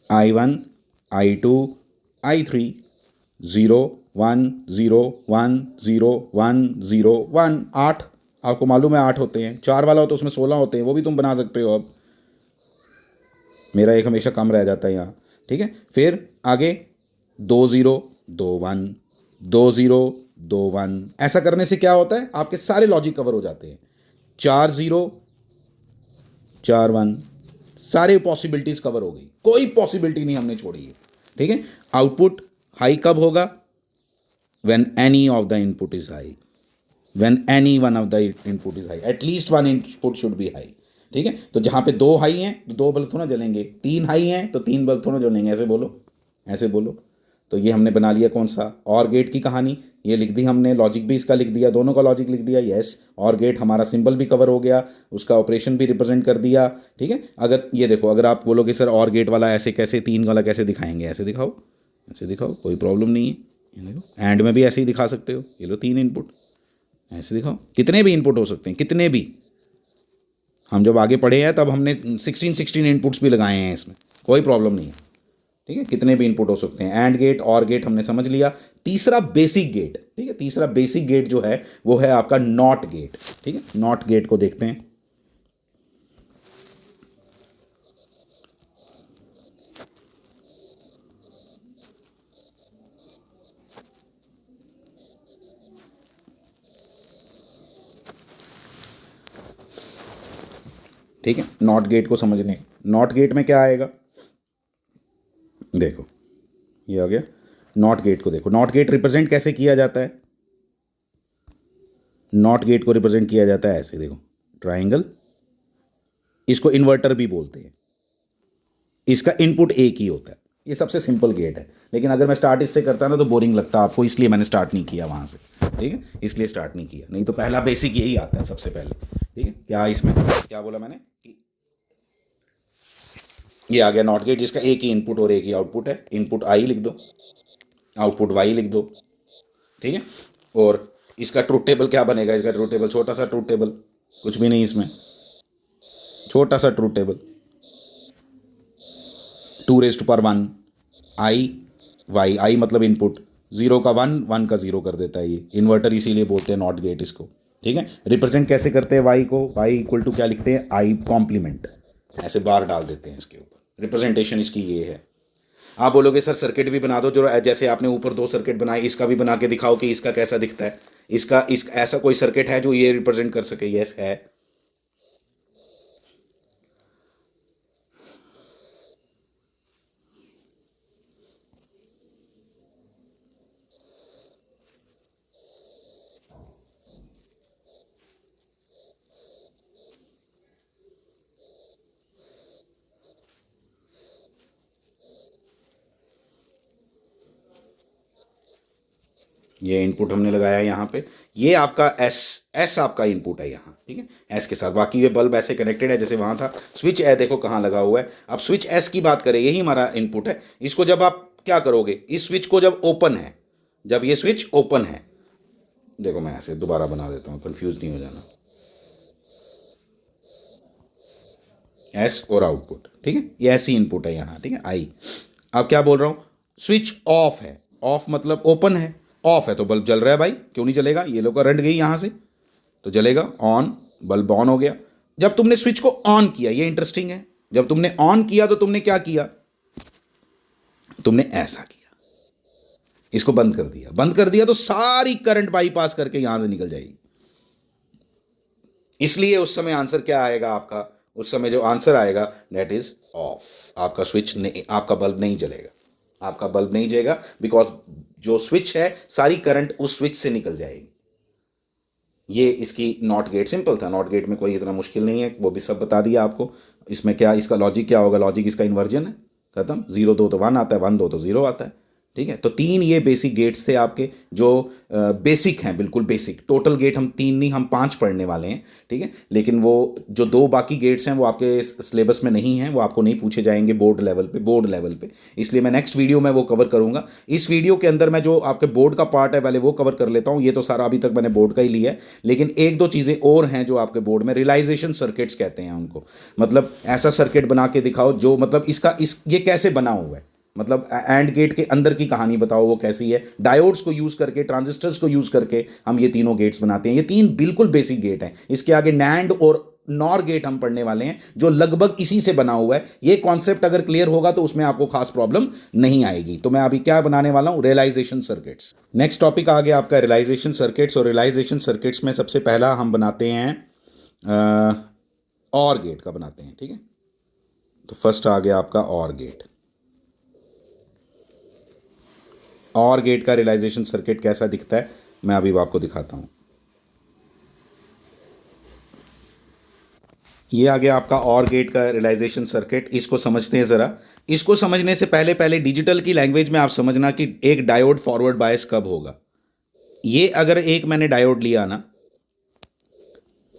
I1, I2, I3, 0 1 0 1 0 1 0 1, 8। आपको मालूम है 8 होते हैं, 4 वाला हो तो उसमें 16 होते हैं, वो भी तुम बना सकते हो। अब मेरा एक हमेशा कम रह जाता है यहाँ। ठीक है, फिर आगे 2 0 2 1 2 0 2 1। ऐसा करने से क्या होता है, आपके सारे लॉजिक कवर हो जाते हैं। 4 0 4 1, सारे पॉसिबिलिटीज कवर हो गई, कोई पॉसिबिलिटी नहीं हमने छोड़ी है। ठीक है, आउटपुट हाई कब होगा, when any of the input is high, when any one of the input is high, at least one input should be high. ठीक है, तो जहां पे 2 हाई हैं तो 2 बल्ब थोड़ा जलेंगे, 3 हाई हैं तो 3 बल्ब थोड़ा जलेंगे, ऐसे बोलो, ऐसे बोलो। तो ये हमने बना लिया कौन सा, और गेट की कहानी, ये लिख दी हमने, लॉजिक भी इसका लिख दिया, दोनों का लॉजिक लिख दिया। यस, और गेट हमारा सिंबल भी कवर हो गया, उसका ऑपरेशन भी रिप्रेजेंट कर दिया। ठीक है, अगर ये देखो, अगर आप बोलोगे सर और गेट वाला ऐसे कैसे, 3 वाला कैसे दिखाएंगे, ऐसे दिखाओ, ऐसे दिखाओ, कोई प्रॉब्लम नहीं है। ये देखो, एंड में भी ऐसे ही दिखा सकते हो, ये लो 3 इनपुट, ऐसे दिखाओ, कितने भी इनपुट हो सकते हैं, कितने भी। हम जब आगे पढ़े हैं तब हमने 16 इनपुट्स भी लगाए हैं इसमें, कोई प्रॉब्लम नहीं है। ठीक है, कितने भी इनपुट हो सकते हैं। एंड गेट, और गेट हमने समझ लिया। तीसरा बेसिक गेट, ठीक है, तीसरा बेसिक गेट जो है वो है आपका नॉट गेट। ठीक है, नॉट गेट को देखते हैं। ठीक है, नॉट गेट को समझने, नॉट गेट में क्या आएगा, देखो ये आ गया। नॉट गेट को देखो, नॉट गेट रिप्रेजेंट कैसे किया जाता है, नॉट गेट को रिप्रेजेंट किया जाता है ऐसे, देखो ट्राइंगल, इसको इन्वर्टर भी बोलते हैं, इसका इनपुट एक ही होता है, ये सबसे सिंपल गेट है। लेकिन अगर मैं स्टार्ट इससे करता ना तो बोरिंग लगता आपको, इसलिए मैंने स्टार्ट नहीं किया वहाँ से। ठीक है, इसलिए स्टार्ट नहीं किया, नहीं तो पहला बेसिक यही आता है सबसे पहले। ठीक है, क्या इसमें क्या बोला मैंने कि ये आ गया नॉट गेट, जिसका एक ही इनपुट और एक ही आउटपुट है। इनपुट आई लिख दो, आउटपुट वाई लिख दो। ठीक है, और इसका ट्रूथ टेबल क्या बनेगा, इसका ट्रूथ टेबल छोटा सा ट्रूथ टेबल, कुछ भी नहीं इसमें, छोटा सा ट्रूथ टेबल, 2⁻1 आई वाई, आई मतलब इनपुट, 0 का 1 1 का 0 कर देता है, ये इन्वर्टर इसीलिए बोलते हैं नॉट गेट इसको। ठीक है, रिप्रेजेंट कैसे करते हैं वाई को, वाई इक्वल टू क्या लिखते हैं, आई कॉम्प्लीमेंट, ऐसे बार डाल देते हैं इसके ऊपर, रिप्रेजेंटेशन इसकी ये है। आप बोलोगे सर सर्किट भी बना दो, जो जैसे आपने ऊपर 2 सर्किट बनाए, इसका भी बना के दिखाओ कि इसका कैसा दिखता है, इसका ऐसा कोई सर्किट है जो ये रिप्रेजेंट कर सके। यस है। ये इनपुट हमने लगाया यहाँ पे, ये आपका एस आपका इनपुट है यहाँ। ठीक है, एस के साथ, बाकी ये बल्ब ऐसे कनेक्टेड है जैसे वहाँ था। स्विच है देखो कहाँ लगा हुआ है। अब स्विच एस की बात करें, यही हमारा इनपुट है। इसको जब आप क्या करोगे, इस स्विच को जब ओपन है, जब ये स्विच ओपन है, देखो मैं ऐसे दोबारा बना देता हूँ, कंफ्यूज नहीं हो जाना, एस और आउटपुट। ठीक है, ये ऐसी इनपुट है यहाँ। ठीक है, आई। अब क्या बोल रहा हूँ, स्विच ऑफ है, ऑफ मतलब ओपन है, ऑफ है तो बल्ब जल रहा है भाई, क्यों नहीं चलेगा, ये लोग करंट गई यहाँ से तो जलेगा, ऑन, बल्ब ऑन हो गया। जब तुमने स्विच को ऑन किया, ये इंटरेस्टिंग है, जब तुमने ऑन किया तो तुमने क्या किया, तुमने ऐसा किया, इसको बंद कर दिया, बंद कर दिया तो सारी करंट बाईपास करके यहां से निकल जाएगी। इसलिए उस समय आंसर क्या आएगा आपका, उस समय जो आंसर आएगा दैट इज ऑफ। आपका स्विच नहीं, आपका बल्ब नहीं जलेगा, आपका बल्ब नहीं जलेगा, बिकॉज जो स्विच है सारी करंट उस स्विच से निकल जाएगी। ये इसकी नॉट गेट सिंपल था, नॉट गेट में कोई इतना मुश्किल नहीं है, वो भी सब बता दिया आपको। इसमें क्या इसका लॉजिक क्या होगा, लॉजिक इसका इन्वर्जन है, खत्म। 0 2 तो 1 आता है, 1 2 तो 0 आता है, ठीक है। तो 3 ये बेसिक गेट्स थे आपके जो बेसिक हैं, बिल्कुल बेसिक। टोटल गेट हम 3 नहीं, हम 5 पढ़ने वाले हैं, ठीक है। लेकिन वो जो 2 बाकी गेट्स हैं वो आपके सिलेबस में नहीं हैं, वो आपको नहीं पूछे जाएंगे बोर्ड लेवल पे। इसलिए मैं नेक्स्ट वीडियो में वो कवर करूंगा। इस वीडियो के अंदर मैं जो आपके बोर्ड का पार्ट है पहले वो कवर कर लेता हूँ। ये तो सारा अभी तक मैंने बोर्ड का ही लिया है, लेकिन एक दो चीज़ें और हैं जो आपके बोर्ड में रियलाइजेशन सर्किट्स कहते हैं उनको। मतलब ऐसा सर्किट बना के दिखाओ जो मतलब ये कैसे बना हुआ है, मतलब एंड गेट के अंदर की कहानी बताओ वो कैसी है। डायोड्स को यूज करके, ट्रांजिस्टर्स को यूज करके हम ये तीनों गेट्स बनाते हैं। ये 3 बिल्कुल बेसिक गेट हैं। इसके आगे नैंड और नॉर गेट हम पढ़ने वाले हैं जो लगभग इसी से बना हुआ है। ये कॉन्सेप्ट अगर क्लियर होगा तो उसमें आपको खास प्रॉब्लम नहीं आएगी। तो मैं अभी क्या बनाने वाला हूं, रियलाइजेशन सर्किट्स। नेक्स्ट टॉपिक आ गया आपका रियलाइजेशन सर्किट्स। और रियलाइजेशन सर्किट्स में सबसे पहला हम बनाते हैं और गेट का बनाते हैं, ठीक है। तो फर्स्ट आ गया आपका और गेट। और गेट का रियलाइजेशन सर्किट कैसा दिखता है मैं अभी आपको दिखाता हूं। ये आ गया आपका और गेट का रियलाइजेशन सर्किट। इसको समझते हैं ज़रा। इसको समझने से पहले पहले डिजिटल की लैंग्वेज में आप समझना कि एक डायोड फॉरवर्ड बायस कब होगा। ये अगर एक मैंने डायोड लिया ना,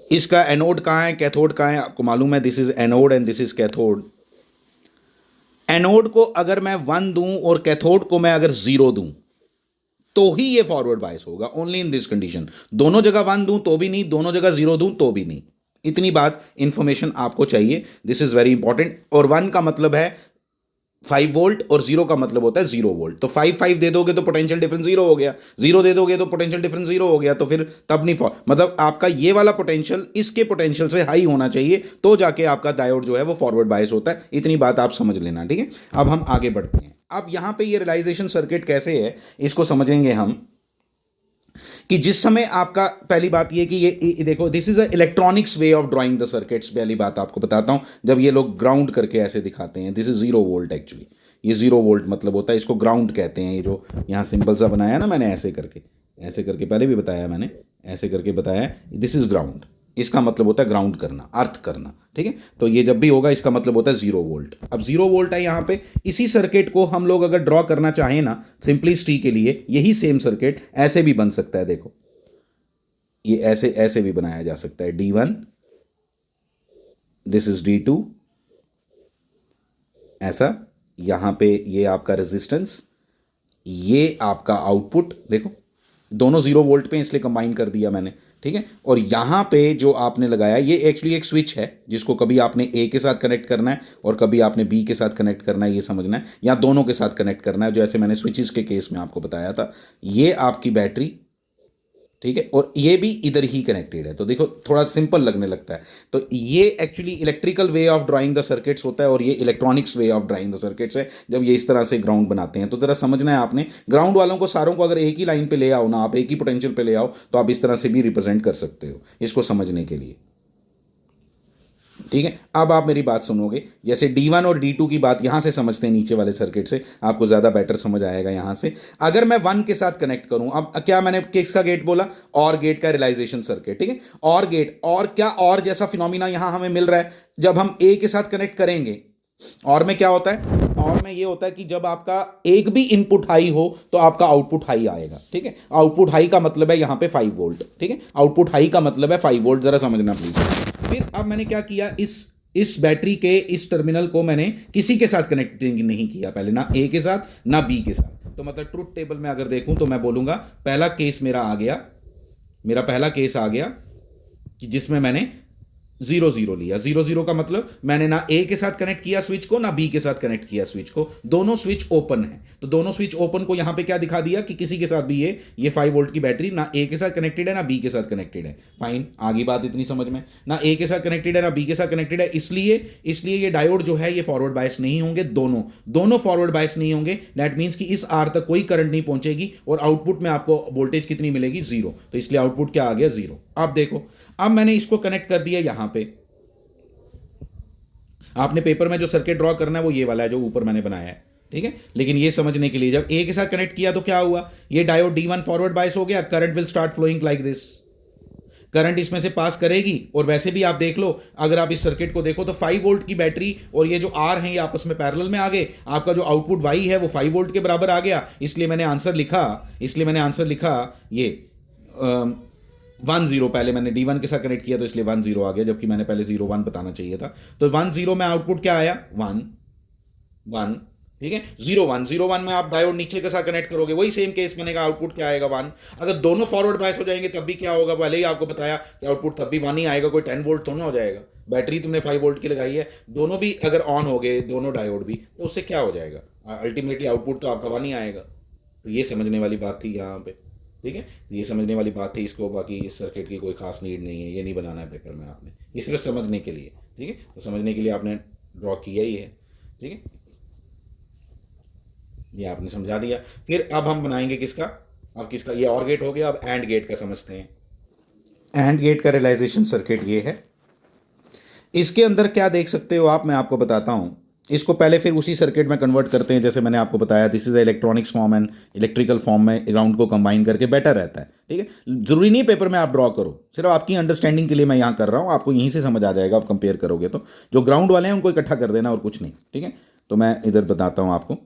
इसका एनोड कहाँ है, कैथोड कहाँ है, आपको मालूम है। This is anode and this is cathode. Anode को अगर मैं 1 दूं और कैथोड को मैं अगर 0 दूं तो ही ये फॉरवर्ड बायस होगा। Only in this condition. दोनों जगह 1 दूं तो भी नहीं, दोनों जगह 0 दूं तो भी नहीं। इतनी बात इंफॉर्मेशन आपको चाहिए। This is very important. और 1 का मतलब है 5 वोल्ट और 0 का मतलब होता है 0 वोल्ट। तो 5 दे दोगे तो पोटेंशियल डिफरेंस 0 हो गया, 0 दे दोगे तो पोटेंशियल डिफरेंस 0 हो गया। तो फिर तब नहीं मतलब आपका ये वाला पोटेंशियल इसके पोटेंशियल से हाई होना चाहिए, तो जाके आपका डायोड जो है वो फॉरवर्ड बायस होता है। इतनी बात आप समझ लेना, ठीक है। अब हम आगे बढ़ते हैं। अब यहां पे ये रियलाइजेशन सर्किट कैसे है इसको समझेंगे हम। कि जिस समय आपका पहली बात ये कि ये देखो, this is a electronics way of drawing the circuits. पहली बात आपको बताता हूं, जब ये लोग ग्राउंड करके ऐसे दिखाते हैं, दिस इज 0 वोल्ट एक्चुअली। ये 0 वोल्ट मतलब होता है, इसको ग्राउंड कहते हैं। ये जो यहाँ सिंबल सा बनाया ना मैंने, ऐसे करके पहले भी बताया मैंने, ऐसे करके बताया, दिस इज ग्राउंड। इसका मतलब होता है ग्राउंड करना, अर्थ करना, ठीक है। तो ये जब भी होगा इसका मतलब होता है 0 वोल्ट। अब 0 वोल्ट है यहाँ पे। इसी सर्किट को हम लोग अगर ड्रॉ करना चाहें ना सिंपलिसिटी के लिए, यही सेम सर्किट ऐसे भी बन सकता है। देखो ये ऐसे ऐसे भी बनाया जा सकता है। D1, दिस इज D2, ऐसा। यहां पे ये आपका रेजिस्टेंस, ये आपका आउटपुट। देखो दोनों 0 वोल्ट पे इसलिए कंबाइन कर दिया मैंने, ठीक है। और यहाँ पे जो आपने लगाया ये एक्चुअली एक स्विच है जिसको कभी आपने ए के साथ कनेक्ट करना है और कभी आपने बी के साथ कनेक्ट करना है, ये समझना है, या दोनों के साथ कनेक्ट करना है, जैसे मैंने स्विचेस के केस में आपको बताया था। ये आपकी बैटरी, ठीक है, और ये भी इधर ही कनेक्टेड है। तो देखो थोड़ा सिंपल लगने लगता है। तो ये actually electrical way of drawing the circuits होता है और ये electronics way of drawing the circuits है जब ये इस तरह से ग्राउंड बनाते हैं। तो जरा समझना है आपने, ग्राउंड वालों को सारों को अगर एक ही लाइन पे ले आओ ना, आप एक ही पोटेंशियल पे ले आओ, तो आप इस तरह से भी रिप्रेजेंट कर सकते हो इसको समझने के लिए, ठीक है। अब आप मेरी बात सुनोगे। जैसे D1 और D2 की बात यहां से समझते हैं, नीचे वाले सर्किट से आपको ज़्यादा बेटर समझ आएगा यहां से। अगर मैं 1 के साथ कनेक्ट करूं, अब क्या मैंने किसका गेट बोला, और गेट का रियलाइजेशन सर्किट, ठीक है। और गेट, और क्या और जैसा फिनोमिना यहां हमें मिल रहा है जब हम ए के साथ कनेक्ट करेंगे। और में क्या होता है, और में ये होता है कि जब आपका एक भी इनपुट हाई हो तो आपका आउटपुट हाई आएगा, ठीक है। आउटपुट हाई का मतलब है यहां पे 5 वोल्ट, ठीक है। आउटपुट हाई का मतलब है 5 वोल्ट, जरा समझना प्लीज। फिर अब मैंने क्या किया, इस बैटरी के इस टर्मिनल को मैंने किसी के साथ कनेक्टिंग नहीं किया पहले, ना ए के साथ ना बी के साथ। तो मतलब ट्रुथ टेबल में अगर देखूं तो मैं बोलूंगा पहला केस मेरा आ गया, मेरा पहला केस आ गया कि जिसमें मैंने 0 0 लिया। 0 0 का मतलब मैंने ना ए के साथ कनेक्ट किया स्विच को, ना बी के साथ कनेक्ट किया स्विच को, दोनों स्विच ओपन है। तो दोनों स्विच ओपन को यहां पे क्या दिखा दिया कि किसी के साथ भी ये 5 वोल्ट की बैटरी ना ए के साथ कनेक्टेड है ना बी के साथ कनेक्टेड है। फाइन, आगे बात इतनी समझ में, ना ए के साथ कनेक्टेड है ना बी के साथ कनेक्टेड है, इसलिए ये डायोड जो है ये फॉरवर्ड बायस नहीं होंगे। दोनों फॉरवर्ड बायस नहीं होंगे। दैट मीन्स कि इस आर तक कोई करंट नहीं पहुंचेगी और आउटपुट में आपको वोल्टेज कितनी मिलेगी, 0। तो इसलिए आउटपुट क्या आ गया, 0। अब देखो, अब मैंने इसको कनेक्ट कर दिया यहां पे। आपने पेपर में जो सर्किट ड्रॉ करना है वो ये वाला है जो ऊपर मैंने बनाया है, ठीक है। लेकिन ये समझने के लिए जब ए के साथ कनेक्ट किया तो क्या हुआ, ये डायोड D1 फॉरवर्ड बायस हो गया, current will start flowing like this. Current इसमें से पास करेगी। और वैसे भी आप देख लो, अगर आप इस सर्किट को देखो तो 5 वोल्ट की बैटरी और ये जो आर हैं ये आपस में पैरेलल में आ गए। आपका जो आउटपुट वाई है वो 5 वोल्ट के बराबर आ गया, इसलिए मैंने आंसर लिखा ये 1 0। पहले मैंने D1 के साथ कनेक्ट किया तो इसलिए 1 0 आ गया, जबकि मैंने पहले 0 1 बताना चाहिए था। तो 1 0 में आउटपुट क्या आया, 1 1। ठीक है, 0 1 में आप डायोड नीचे के साथ कनेक्ट करोगे, वही सेम केस बनेगा, आउटपुट क्या आएगा, 1। अगर दोनों फॉरवर्ड बायस हो जाएंगे तब भी क्या होगा, पहले ही आपको बताया कि आउटपुट तब भी 1 ही आएगा, कोई 10 वोल्ट तो ना हो जाएगा। बैटरी तुमने 5 वोल्ट की लगाई है, दोनों भी अगर ऑन हो गए, दोनों डायोड भी, तो उससे क्या हो जाएगा, अल्टीमेटली आउटपुट तो आपका 1 ही आएगा। तो ये समझने वाली बात थी यहाँ पे। ठीक है, ये समझने वाली बात थी, इसको बाकी इस सर्किट की कोई खास नीड नहीं है, ये नहीं बनाना है पेपर में आपने, ये सिर्फ समझने के लिए। ठीक है, तो समझने के लिए आपने ड्रॉ किया ही है। ठीक है, ये आपने समझा दिया। फिर अब हम बनाएंगे किसका, अब किसका, ये और गेट हो गया, अब एंड गेट का समझते हैं। एंड गेट का रियलाइजेशन सर्किट ये है। इसके अंदर क्या देख सकते हो आप, मैं आपको बताता हूं। इसको पहले फिर उसी सर्किट में कन्वर्ट करते हैं जैसे मैंने आपको बताया, this is electronics form and electrical form में ग्राउंड को कंबाइन करके बेटर रहता है। ठीक है, जरूरी नहीं पेपर में आप ड्रॉ करो, सिर्फ आपकी अंडरस्टैंडिंग के लिए मैं यहाँ कर रहा हूँ, आपको यहीं से समझ आ जाएगा, आप कंपेयर करोगे तो। जो ग्राउंड वाले हैं उनको इकट्ठा कर देना और कुछ नहीं। ठीक है, तो मैं इधर बताता हूँ आपको।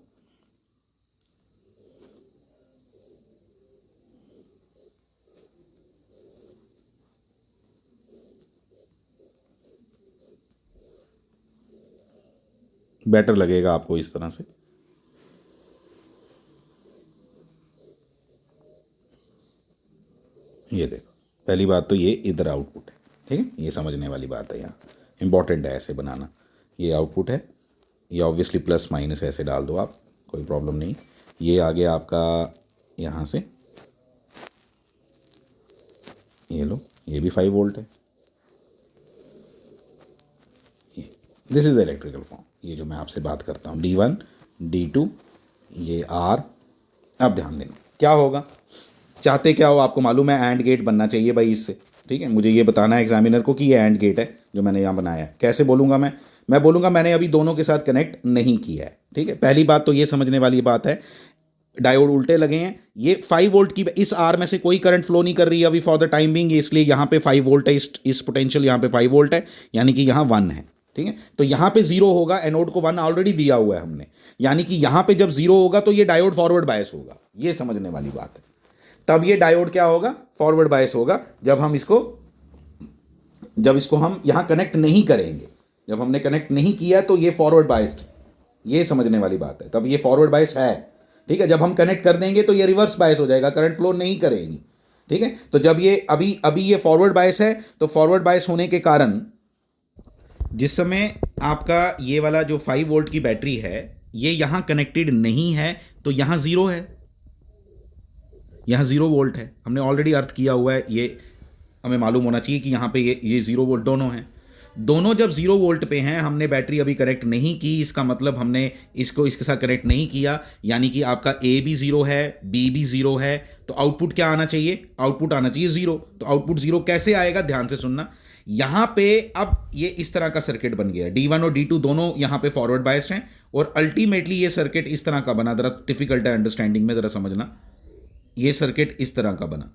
बेटर लगेगा आपको इस तरह से। ये देखो, पहली बात तो ये इधर आउटपुट है। ठीक है, ये समझने वाली बात है, यहाँ इंपॉर्टेंट है ऐसे बनाना। ये आउटपुट है, ये ऑब्वियसली प्लस माइनस ऐसे डाल दो आप, कोई प्रॉब्लम नहीं। ये आ गया आपका यहाँ से, ये लो, ये भी 5 वोल्ट है। दिस इज इलेक्ट्रिकल फॉर्म, ये जो मैं आपसे बात करता हूँ, D1 D2 ये R। अब ध्यान देना क्या होगा, चाहते क्या हो, आपको मालूम है एंड गेट बनना चाहिए भाई इससे। ठीक है, मुझे ये बताना है एग्जामिनर को कि ये एंड गेट है जो मैंने यहाँ बनाया है। कैसे बोलूँगा मैं बोलूँगा मैंने अभी दोनों के साथ कनेक्ट नहीं किया है। ठीक है, पहली बात तो ये समझने वाली बात है, डायोड उल्टे लगे हैं। ये 5 वोल्ट की, इस आर में से कोई करंट फ्लो नहीं कर रही है अभी फॉर द टाइम बिंग, इसलिए यहाँ पे 5 वोल्ट है, इस पोटेंशियल यहाँ पे 5 वोल्ट है, यानी कि यहाँ 1 है। ठीक है, तो यहाँ पे 0 होगा, एनोड को 1 ऑलरेडी दिया हुआ है हमने, यानी कि यहाँ पे जब 0 होगा तो ये डायोड फॉरवर्ड बायस होगा, ये समझने वाली बात है। तब ये डायोड क्या होगा, फॉरवर्ड बायस होगा, जब इसको हम यहां कनेक्ट नहीं करेंगे। जब हमने कनेक्ट नहीं किया तो ये फॉरवर्ड बायस्ड, ये समझने वाली बात है, तब ये फॉरवर्ड बायस्ड है। ठीक है, जब हम कनेक्ट कर देंगे तो ये रिवर्स बायस हो जाएगा, करंट फ्लो नहीं करेगी। ठीक है, तो जब ये अभी अभी ये फॉरवर्ड बायस है, तो फॉरवर्ड बायस होने के कारण जिस समय आपका ये वाला जो 5 वोल्ट की बैटरी है ये यहां कनेक्टेड नहीं है, तो यहां 0 है, यहाँ 0 वोल्ट है, हमने ऑलरेडी अर्थ किया हुआ है, ये हमें मालूम होना चाहिए कि यहाँ पे ये 0 वोल्ट दोनों हैं। दोनों जब 0 वोल्ट पे हैं, हमने बैटरी अभी कनेक्ट नहीं की, इसका मतलब हमने इसको इसके साथ कनेक्ट नहीं किया, यानी कि आपका ए भी 0 है, बी भी 0 है, तो आउटपुट क्या आना चाहिए, आउटपुट आना चाहिए 0। तो आउटपुट 0 कैसे आएगा, ध्यान से सुनना। यहाँ पे अब ये इस तरह का सर्किट बन गया, D1 और D2 दोनों यहाँ पे फॉरवर्ड बायस्ड हैं, और अल्टीमेटली ये सर्किट इस तरह का बना, जरा डिफिकल्ट है अंडरस्टैंडिंग में, जरा समझना। ये सर्किट इस तरह का बना,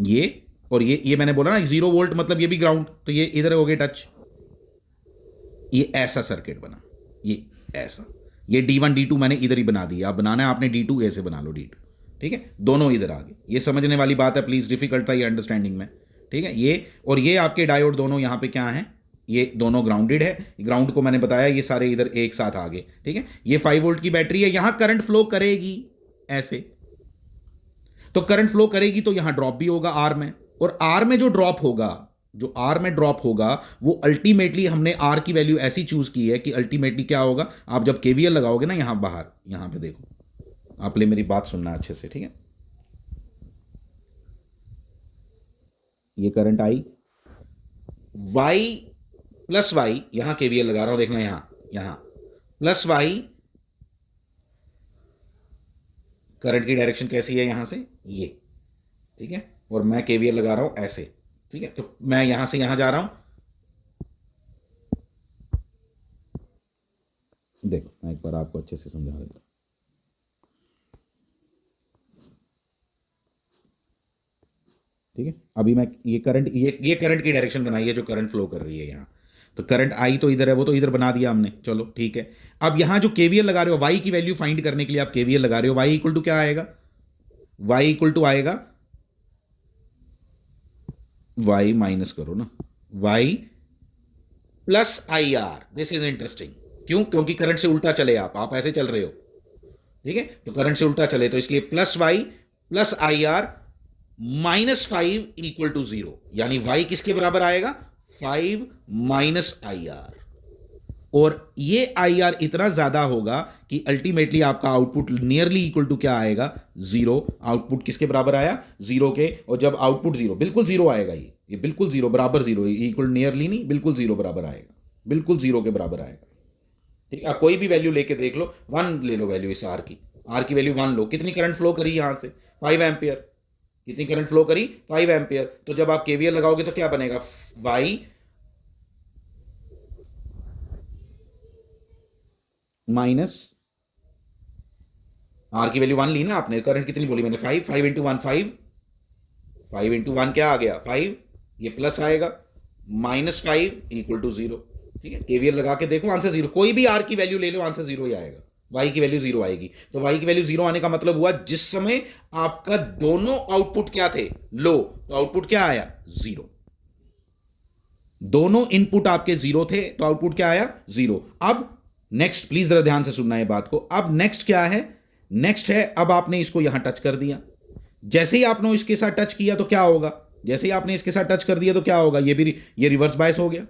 ये और ये मैंने बोला ना 0 वोल्ट मतलब ये भी ग्राउंड, तो ये इधर हो गए टच, ये ऐसा सर्किट बना, ये ऐसा। ये D1 D2 मैंने इधर ही बना दिया, अब बनाना है आपने D2 ऐसे बना लो, D2। ठीक है, दोनों इधर आ गए, ये समझने वाली बात है, प्लीज, डिफिकल्ट था ये अंडरस्टैंडिंग में। ठीक है, ये और ये आपके डायोड दोनों यहाँ पे क्या है, ये दोनों ग्राउंडेड है, ग्राउंड को मैंने बताया ये सारे इधर एक साथ आ गए। ठीक है, ये 5 वोल्ट की बैटरी है, यहां करंट फ्लो करेगी ऐसे, तो करंट फ्लो करेगी तो यहां ड्रॉप भी होगा आर में, और आर में जो ड्रॉप होगा, जो आर में ड्रॉप होगा वो अल्टीमेटली, हमने आर की वैल्यू ऐसी चूज की है कि अल्टीमेटली क्या होगा, आप जब केवीएल लगाओगे ना यहां बाहर, यहां पे देखो, आप ले मेरी बात सुनना अच्छे से। ठीक है, ये current I, Y plus Y, यहां केवीएल लगा रहा हूं, देखना यहां, यहां प्लस वाई, करंट की डायरेक्शन कैसी है यहां से, ये। ठीक है, और मैं केवीएल लगा रहा हूं ऐसे। ठीक है, तो मैं यहां से यहां जा रहा हूं, देखो मैं एक बार आपको अच्छे से समझा देता हूं। ठीक है, अभी मैं ये करंट की डायरेक्शन बनाई है जो करंट फ्लो कर रही है यहाँ। तो करंट आई तो इधर है, वो तो इधर बना दिया हमने, चलो ठीक है। अब यहाँ जो केवीएल लगा रहे हो, वाई की वैल्यू फाइंड करने के लिए आप केवीएल लगा रहे हो, वाई इक्वल टू क्या आएगा, वाई इक्वल टू आएगा, वाई माइनस करो ना, Y plus I R. This is interesting, क्यों, क्योंकि करंट से उल्टा चले, आप ऐसे चल रहे हो, ठीक है, तो करंट से उल्टा चले, तो इसलिए plus Y plus I R minus 5 equal to 0, यानी वाई किसके बराबर आएगा, 5 माइनस आई आर। और ये आई आर इतना ज्यादा होगा कि अल्टीमेटली आपका आउटपुट नियरली इक्वल टू क्या आएगा, 0। आउटपुट किसके बराबर आया, 0 के। और जब आउटपुट 0, बिल्कुल 0 आएगा, ये बिल्कुल 0 बराबर 0, इक्वल नियरली नहीं, बिल्कुल 0 बराबर आएगा, बिल्कुल 0 के बराबर आएगा। ठीक है, आप कोई भी वैल्यू लेके देख लो, 1 ले लो वैल्यू इस आर की वैल्यू 1 लो। कितनी करंट फ्लो करी यहां से, 5 एम्पियर। कितनी करंट फ्लो करी, 5 एम्पियर। तो जब आप केवीएल लगाओगे तो क्या बनेगा, वाई माइनस आर की वैल्यू 1 ली ना आपने, करंट कितनी बोली मैंने, 5, 5 इंटू 1 5, 5 इंटू 1 क्या आ गया, 5, ये प्लस आएगा, माइनस 5 इक्वल टू 0। ठीक है, केवीएल लगा के देखो, आंसर 0। कोई भी आर की वैल्यू ले लो, आंसर 0 ही आएगा। वाई की वैल्यू 0 आएगी। तो वाई की वैल्यू 0 आने का मतलब हुआ जिस समय आपका दोनों आउटपुट क्या थे, लो, तो आउटपुट क्या आया, 0। दोनों इनपुट आपके 0 थे तो आउटपुट क्या आया, 0। अब नेक्स्ट, प्लीज जरा ध्यान से सुनना है बात को। अब नेक्स्ट क्या है, नेक्स्ट है, अब आपने इसको यहां टच कर दिया। जैसे ही आपने इसके साथ टच किया तो क्या होगा, जैसे ही आपने इसके साथ टच कर दिया तो क्या होगा, ये रिवर्स बायस हो गया।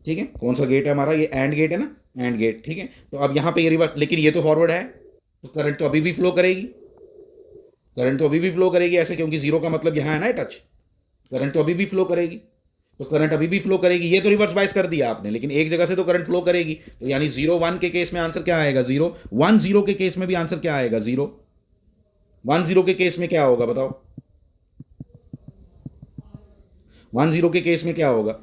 ठीक है, कौन सा गेट है हमारा, ये एंड गेट है ना, एंड गेट। ठीक है, तो अब यहां पे ये रिवर्स, लेकिन ये तो फॉरवर्ड है, तो करंट तो अभी भी फ्लो करेगी, करंट तो अभी भी फ्लो करेगी ऐसे, क्योंकि 0 का मतलब यहां है ना टच, करंट तो अभी भी फ्लो करेगी। तो करंट अभी भी फ्लो करेगी, ये तो रिवर्स बायस कर दिया आपने, लेकिन एक जगह से तो करंट फ्लो करेगी। तो यानी 0 1 के केस में आंसर क्या आएगा, 0। 1 0 के केस में भी आंसर क्या आएगा, 0। 1 0 के केस में क्या होगा बताओ, 1 0 के केस में क्या होगा,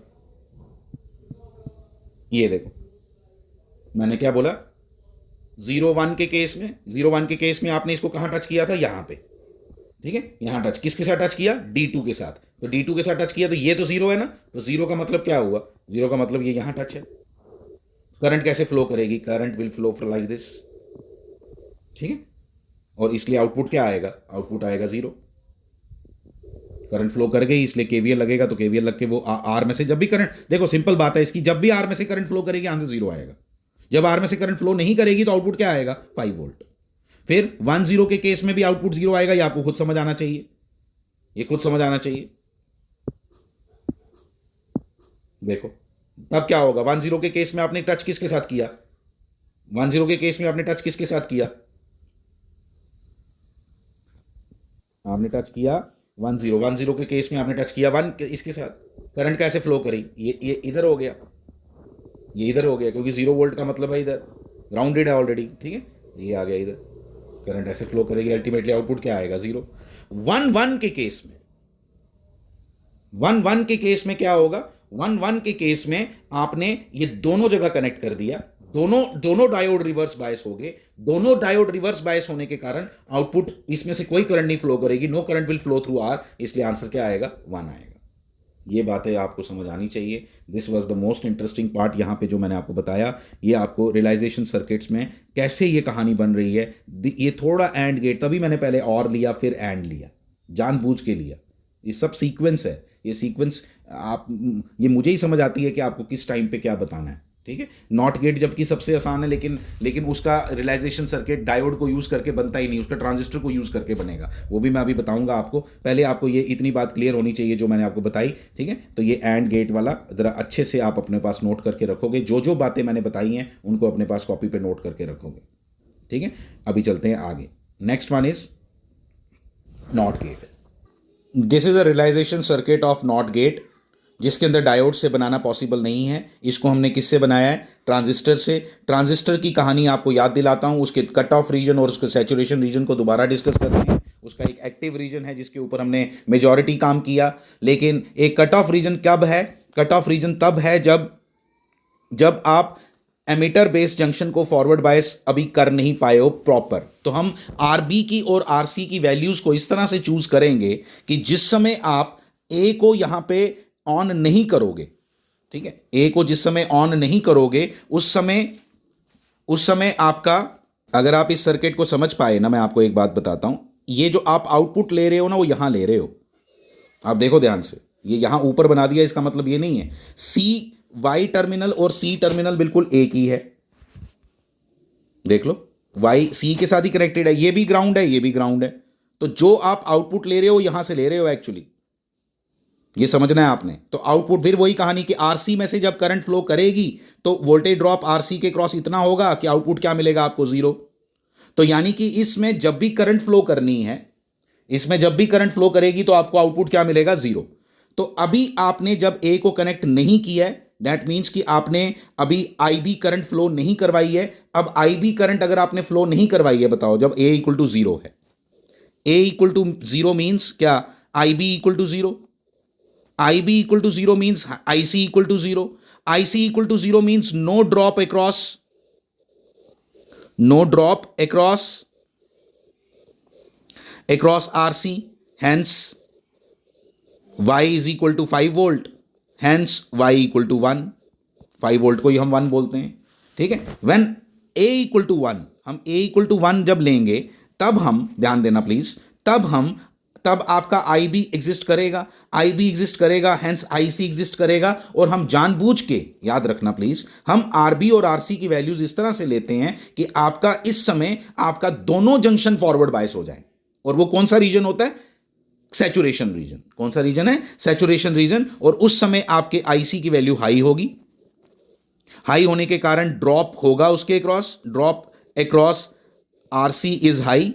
ये देखो मैंने क्या बोला, 0 1 के केस में, 0 1 के केस में आपने इसको कहां टच किया था, यहां पे। ठीक है, यहां टच, किसके साथ टच किया, D2 के साथ। तो D2 के साथ टच किया तो ये तो 0 है ना, तो 0 का मतलब क्या हुआ, 0 का मतलब ये यहां टच है। करंट कैसे फ्लो करेगी, current will flow like this. ठीक है, और इसलिए आउटपुट क्या आएगा, आउटपुट आएगा 0। करंट फ्लो कर गई, इसलिए केवीएल लगेगा, तो केवीएल लग के वो आर में से जब भी करंट, देखो सिंपल बात है इसकी, जब भी आर में से करंट फ्लो करेगी आंसर 0 आएगा। जब आर में से करंट फ्लो नहीं करेगी तो आउटपुट क्या आएगा, 5 वोल्ट। फिर 1 0 के केस में भी आउटपुट 0 आएगा, ये आपको खुद समझ आना चाहिए, ये खुद समझ आना चाहिए। देखो तब क्या होगा, 1 0 के केस में आपने टच किसके साथ किया, 1 0 के केस में आपने टच किसके साथ किया, आपने टच किया 1 0, 1 0 के केस में आपने टच किया 1 इसके साथ। करंट कैसे फ्लो करी, ये इधर हो गया, ये इधर हो गया, क्योंकि 0 वोल्ट का मतलब है इधर, ग्राउंडेड है ऑलरेडी। ठीक है, ये आ गया इधर, करंट ऐसे फ्लो करेगी, अल्टीमेटली आउटपुट क्या आएगा, 0। 1 1 के केस में, 1 1 के केस में क्या होगा, 1 1 के केस में आपने ये दोनों जगह कनेक्ट कर दिया, दोनों डायोड रिवर्स बायस हो गए। दोनों डायोड रिवर्स बायस होने के कारण आउटपुट, इसमें से कोई करंट नहीं फ्लो करेगी, no current will flow through R, इसलिए आंसर क्या आएगा, 1 आएगा। ये बातें आपको समझ आनी चाहिए। This was the most interesting part यहाँ पे जो मैंने आपको बताया, ये आपको रियलाइजेशन सर्किट्स में कैसे ये कहानी बन रही है। ये थोड़ा एंड गेट, तभी मैंने पहले और लिया फिर एंड लिया, जानबूझ के लिया। ये सब सीक्वेंस है, ये सीक्वेंस आप, ये मुझे ही समझ आती है कि आपको किस टाइम पे क्या बताना है। ठीक है, नॉट गेट जबकि सबसे आसान है, लेकिन उसका रियलाइजेशन सर्किट डायोड को यूज़ करके बनता ही नहीं, उसका ट्रांजिस्टर को यूज़ करके बनेगा, वो भी मैं अभी बताऊंगा आपको। पहले आपको ये इतनी बात क्लियर होनी चाहिए जो मैंने आपको बताई। ठीक है, तो ये एंड गेट वाला ज़रा अच्छे से आप अपने पास नोट करके रखोगे, जो जो बातें मैंने बताई हैं उनको अपने पास कॉपी पे नोट करके रखोगे। ठीक है, अभी चलते हैं आगे। Next one is NOT gate. This is a realisation circuit of NOT gate, जिसके अंदर डायोड से बनाना पॉसिबल नहीं है। इसको हमने किससे बनाया है, ट्रांजिस्टर से। ट्रांजिस्टर की कहानी आपको याद दिलाता हूं, उसके कट ऑफ रीजन और उसके सैचुरेशन रीजन को दोबारा डिस्कस करते हैं। उसका एक एक्टिव रीजन है जिसके ऊपर हमने मेजॉरिटी काम किया, लेकिन एक कट ऑफ रीजन कब है, कट ऑफ रीजन तब है जब आप एमिटर बेस्ड जंक्शन को फॉरवर्ड बायस अभी कर नहीं पाए हो प्रॉपर, तो हम आरबी की और आरसी की वैल्यूज को इस तरह से चूज करेंगे कि जिस समय आप ए को यहां पे ऑन नहीं करोगे, ठीक है, ए को जिस समय ऑन नहीं करोगे उस समय आपका, अगर आप इस सर्किट को समझ पाए ना, मैं आपको एक बात बताता हूं, ये जो आप आउटपुट ले रहे हो ना वो यहां ले रहे हो, आप देखो ध्यान से, ये यहां ऊपर बना दिया, इसका मतलब ये नहीं है, सी वाई टर्मिनल और सी टर्मिनल बिल्कुल एक ही है, देख लो, वाई सी के साथ ही कनेक्टेड है, ये भी ग्राउंड है, ये भी ग्राउंड है, तो जो आप आउटपुट ले रहे हो यहां से ले रहे हो एक्चुअली, ये समझना है आपने। तो आउटपुट फिर वही कहानी कि आरसी में से जब करंट फ्लो करेगी तो वोल्टेज ड्रॉप आरसी के क्रॉस इतना होगा कि आउटपुट क्या मिलेगा आपको, जीरो। तो यानी कि इसमें जब भी करंट फ्लो करनी है, इसमें जब भी करंट फ्लो करेगी तो आपको आउटपुट क्या मिलेगा, जीरो। तो अभी आपने जब ए को कनेक्ट नहीं किया है, दैट मीन्स कि आपने अभी आईबी करंट फ्लो नहीं करवाई है। अब आईबी करंट अगर आपने फ्लो नहीं करवाई है, बताओ, जब ए इक्वल टू जीरो है, A equal to zero means क्या, IB equal to zero, IB equal to 0 means IC equal to 0. IC equal to 0 means no drop across RC. Hence, Y is equal to 5 volt. Hence, Y equal to 1. 5 volt को ही हम 1 बोलते हैं, ठीक है। When A equal to 1, हम A equal to 1 जब लेंगे, तब हम, ध्यान देना प्लीज, तब आपका IB एग्जिस्ट करेगा, IB एग्जिस्ट करेगा, हेंस IC एग्जिस्ट करेगा। और हम जानबूझ के, याद रखना प्लीज, हम RB और RC की वैल्यूज इस तरह से लेते हैं कि आपका इस समय आपका दोनों जंक्शन फॉरवर्ड बायस हो जाए। और वो कौन सा रीजन होता है, सैचुरेशन रीजन। कौन सा रीजन है, सैचुरेशन रीजन। और उस समय आपके IC की वैल्यू हाई होगी, हाई होने के कारण ड्रॉप होगा उसके across, drop across RC is high,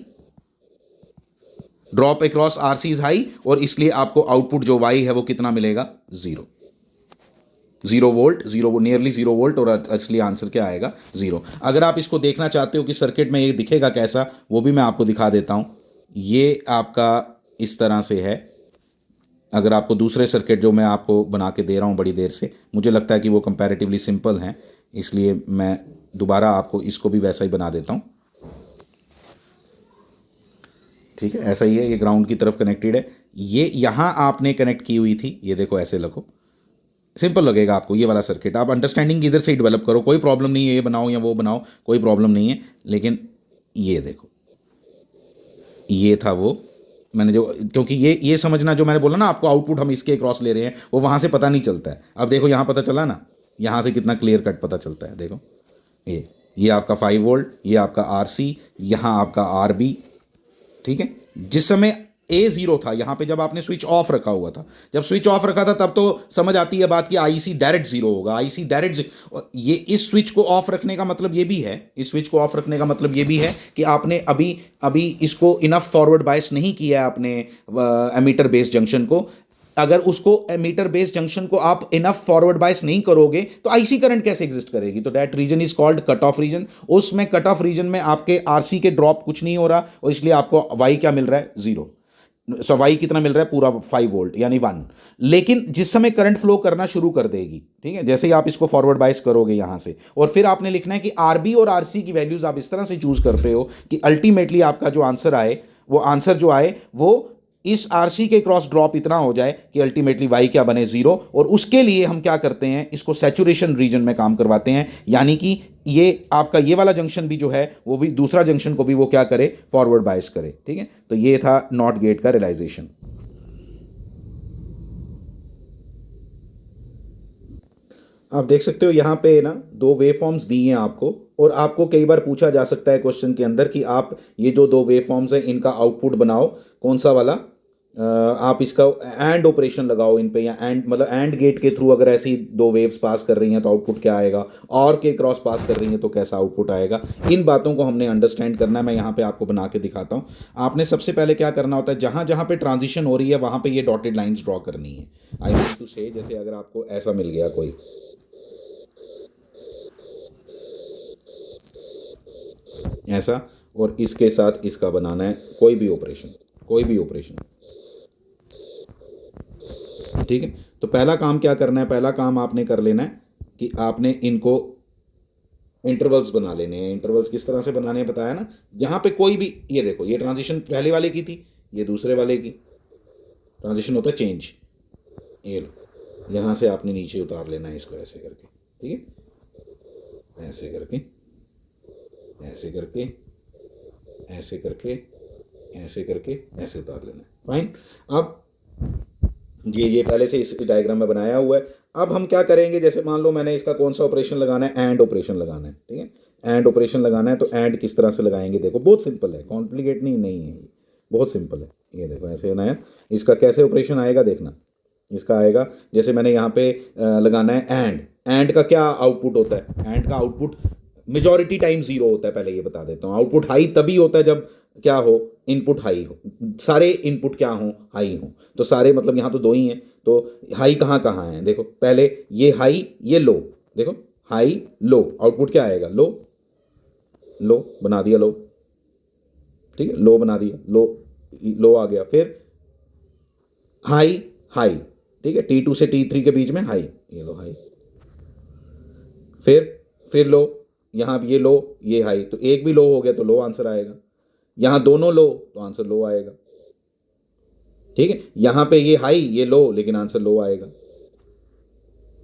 drop across RC is high, और इसलिए आपको आउटपुट जो वाई है वो कितना मिलेगा, जीरो, 0 वोल्ट, नियरली 0 वोल्ट, और असली आंसर क्या आएगा, जीरो। अगर आप इसको देखना चाहते हो कि सर्किट में ये दिखेगा कैसा, वो भी मैं आपको दिखा देता हूं। ये आपका इस तरह से है। अगर आपको दूसरे सर्किट जो मैं आपको बना के दे रहा हूं बड़ी देर से, मुझे लगता है कि वो कंपैरेटिवली सिंपल हैं, इसलिए मैं दोबारा आपको इसको भी वैसा ही बना देता हूं, ठीक है। ऐसा ही है, ये ग्राउंड की तरफ कनेक्टेड है, ये यहाँ आपने कनेक्ट की हुई थी, ये देखो ऐसे लगो, सिंपल लगेगा आपको ये वाला सर्किट। आप अंडरस्टैंडिंग इधर से ही डेवलप करो, कोई प्रॉब्लम नहीं है, ये बनाओ या वो बनाओ, कोई प्रॉब्लम नहीं है। लेकिन ये देखो, ये था वो, मैंने जो, क्योंकि ये समझना, जो मैंने बोला ना आपको, आउटपुट हम इसके क्रॉस ले रहे हैं, वो वहाँ से पता नहीं चलता है। अब देखो यहाँ पता चला ना, यहाँ से कितना क्लियर कट पता चलता है, देखो ये आपका 5 वोल्ट, ये आपका RC, यहाँ आपका RB, ठीक है। जिस समय A0 था, यहां पे जब आपने स्विच ऑफ रखा हुआ था, जब स्विच ऑफ रखा था तब तो समझ आती है बात कि IC डायरेक्ट जीरो होगा, IC डायरेक्ट। ये इस स्विच को ऑफ रखने का मतलब ये भी है, इस स्विच को ऑफ रखने का मतलब ये भी है कि आपने अभी इसको इनफ फॉरवर्ड बायस नहीं किया है आपने एमीटर बेस्ड जंक्शन को। अगर उसको एमीटर बेस्ड जंक्शन को आप इनफ फॉरवर्ड बायस नहीं करोगे तो आईसी करंट कैसे एग्जिस्ट करेगी। तो that region is called cut off region. उसमें कट ऑफ रीजन में आपके आरसी के ड्रॉप कुछ नहीं हो रहा, और इसलिए आपको वाई क्या मिल रहा है, जीरो। सो वाई कितना मिल रहा है, पूरा 5 वोल्ट यानी 1। लेकिन जिस समय करंट फ्लो करना शुरू कर देगी, ठीक है, जैसे ही आप इसको फॉरवर्ड बायस करोगे यहां से, और फिर आपने लिखना है कि आरबी और आरसी की वैल्यूज आप इस तरह से चूज करते हो कि अल्टीमेटली आपका जो आंसर आए, वो आंसर जो आए वो इस आरसी के क्रॉस ड्रॉप इतना हो जाए कि अल्टीमेटली वाई क्या बने, जीरो। और उसके लिए हम क्या करते हैं, इसको सैचुरेशन रीजन में काम करवाते हैं, यानी कि ये आपका ये वाला जंक्शन भी जो है वो भी दूसरा जंक्शन को भी वो क्या करे, फॉरवर्ड बायस करे, ठीक है। तो ये था नॉट गेट का रियलाइजेशन। आप देख सकते हो यहाँ पे ना 2 वेव फॉर्म्स दी हैं आपको, और आपको कई बार पूछा जा सकता है क्वेश्चन के अंदर कि आप ये जो 2 वेव फॉर्म्स हैं इनका आउटपुट बनाओ, कौन सा वाला, आप इसका एंड ऑपरेशन लगाओ इन पे, या एंड मतलब एंड गेट के थ्रू अगर ऐसी 2 वेव्स पास कर रही हैं तो आउटपुट क्या आएगा, और के क्रॉस पास कर रही हैं तो कैसा आउटपुट आएगा। इन बातों को हमने अंडरस्टैंड करना है। मैं यहाँ पे आपको बना के दिखाता हूँ। आपने सबसे पहले क्या करना होता है, जहाँ जहाँ पे ट्रांजिशन हो रही है वहाँ पे ये डॉटेड लाइन्स ड्रॉ करनी है। आई मीन टू से, जैसे अगर आपको ऐसा मिल गया कोई, ऐसा, और इसके साथ इसका बनाना है कोई भी ऑपरेशन, ठीक है। तो पहला काम क्या करना है, पहला काम आपने कर लेना है कि आपने इनको इंटरवल्स बना लेने हैं। इंटरवल्स किस तरह से बनाने हैं बताया ना। यहाँ पे कोई भी, ये देखो ये ट्रांजिशन पहले वाले की थी, ये दूसरे वाले की ट्रांजिशन होता है चेंज। ये लो, यहाँ से आपने नीचे उतार लेना है इसको ऐसे करके, ठीक है, ऐसे करके, ऐसे करके, ऐसे करके, ऐसे करके, ऐसे उतार लेना है। फाइन। अब ये पहले से इस डायग्राम में बनाया हुआ है। अब हम क्या करेंगे, जैसे मान लो मैंने इसका कौन सा ऑपरेशन लगाना है, एंड ऑपरेशन लगाना है, ठीक है, एंड ऑपरेशन लगाना है। तो एंड किस तरह से लगाएंगे, देखो बहुत सिंपल है, कॉम्प्लिकेट नहीं है, बहुत सिंपल है। ये देखो ऐसे ना है, इसका कैसे ऑपरेशन आएगा देखना। इसका आएगा, जैसे मैंने यहाँ पे लगाना है एंड का क्या आउटपुट होता है, एंड का आउटपुट मेजॉरिटी टाइम जीरो होता है। पहले ये बता देता हूँ, आउटपुट हाई तभी होता है जब क्या हो, इनपुट हाई हो, सारे इनपुट क्या हो, हाई हो। तो सारे मतलब यहाँ तो दो ही हैं, तो हाई कहाँ कहाँ है, देखो पहले ये हाई ये लो, देखो हाई लो, आउटपुट क्या आएगा, लो, लो बना दिया, लो, ठीक है, लो बना दिया, लो, लो आ गया। फिर हाई हाई, ठीक है, T2 से T3 के बीच में हाई, ये लो हाई। फिर लो, यहाँ ये लो ये हाई, तो एक भी लो हो गया तो लो आंसर आएगा। यहाँ दोनों लो तो आंसर लो आएगा, ठीक है। यहाँ पे ये हाई ये लो, लेकिन आंसर लो आएगा,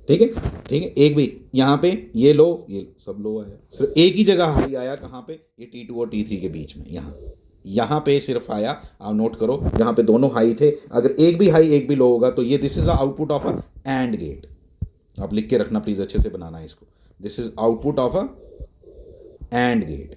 ठीक है, ठीक है। एक भी यहाँ पे ये लो ये सब लो आया, सिर्फ एक ही जगह हाई आया, कहाँ पे, ये T2 और T3 के बीच में, यहाँ पे सिर्फ आया। आप नोट करो, जहाँ पे दोनों हाई थे, अगर एक भी हाई एक भी लो होगा तो ये this is the output of a AND gate. आप लिख के रखना प्लीज, अच्छे से बनाना है इसको। This is output of a AND gate.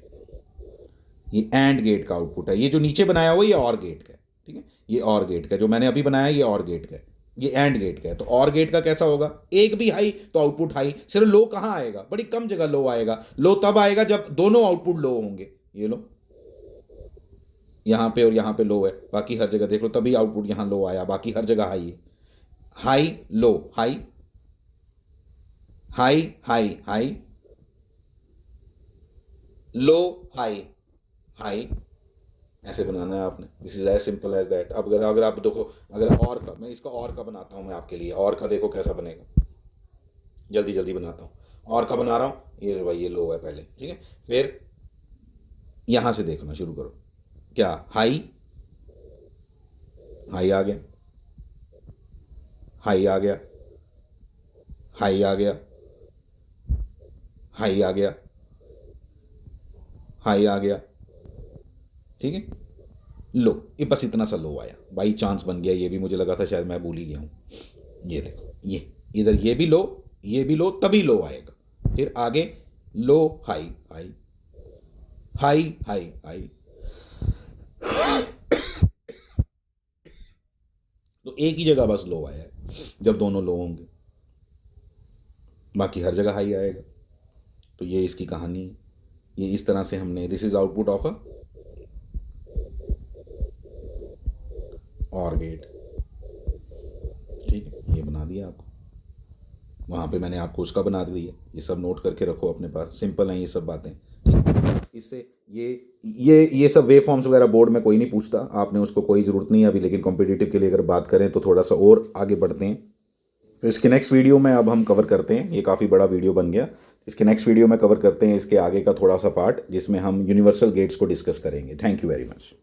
ये एंड गेट का आउटपुट है। ये जो नीचे बनाया हुआ ये और गेट का है, ठीक है, ये और गेट का, जो मैंने अभी बनाया ये और गेट का है, ये एंड गेट का है। तो और गेट का कैसा होगा, एक भी हाई तो आउटपुट हाई, सिर्फ लो कहाँ आएगा, बड़ी कम जगह लो आएगा। लो तब आएगा जब दोनों आउटपुट लो होंगे। ये लो, यहाँ पे और यहाँ पे लो है, बाकी हर जगह देख लो, तभी आउटपुट यहाँ लो आया, बाकी हर जगह हाई है। High low high, high high high, low high high, ऐसे बनाना है आपने। This is as simple as that. अब अगर आप देखो, अगर और का, मैं इसका और का बनाता हूँ मैं आपके लिए, और का देखो कैसा बनेगा, जल्दी जल्दी बनाता हूँ। और का बना रहा हूँ, ये भाई ये लो है पहले, ठीक है। फिर यहाँ से देखना शुरू करो, क्या हाई हाई आ गया, हाई आ गया, हाई आ गया, हाई आ गया, हाई आ गया, ठीक है। लो, ये बस इतना सा लो आया, बाई चांस बन गया, ये भी मुझे लगा था शायद मैं भूल ही गया हूँ। ये देखो, ये इधर ये भी लो ये भी लो, तभी लो आएगा। फिर आगे low high high, high high high, तो एक ही जगह बस लो आया है जब दोनों लो होंगे, बाकी हर जगह हाई आएगा। तो ये इसकी कहानी है। ये इस तरह से हमने, दिस इज आउटपुट ऑफ अ और गेट, ठीक है, ये बना दिया आपको। वहाँ पे मैंने आपको उसका बना दिया। ये सब नोट करके रखो अपने पास, सिंपल हैं ये सब बातें, ठीक है। इससे ये सब वे फॉर्म्स वगैरह बोर्ड में कोई नहीं पूछता, आपने उसको कोई ज़रूरत नहीं है अभी, लेकिन कॉम्पिटिटिव के लिए अगर बात करें तो थोड़ा सा और आगे बढ़ते हैं। तो इसके नेक्स्ट वीडियो में अब हम कवर करते हैं, ये काफ़ी बड़ा वीडियो बन गया। इसके नेक्स्ट वीडियो में कवर करते हैं इसके आगे का थोड़ा सा पार्ट, जिसमें हम यूनिवर्सल गेट्स को डिस्कस करेंगे। Thank you very much.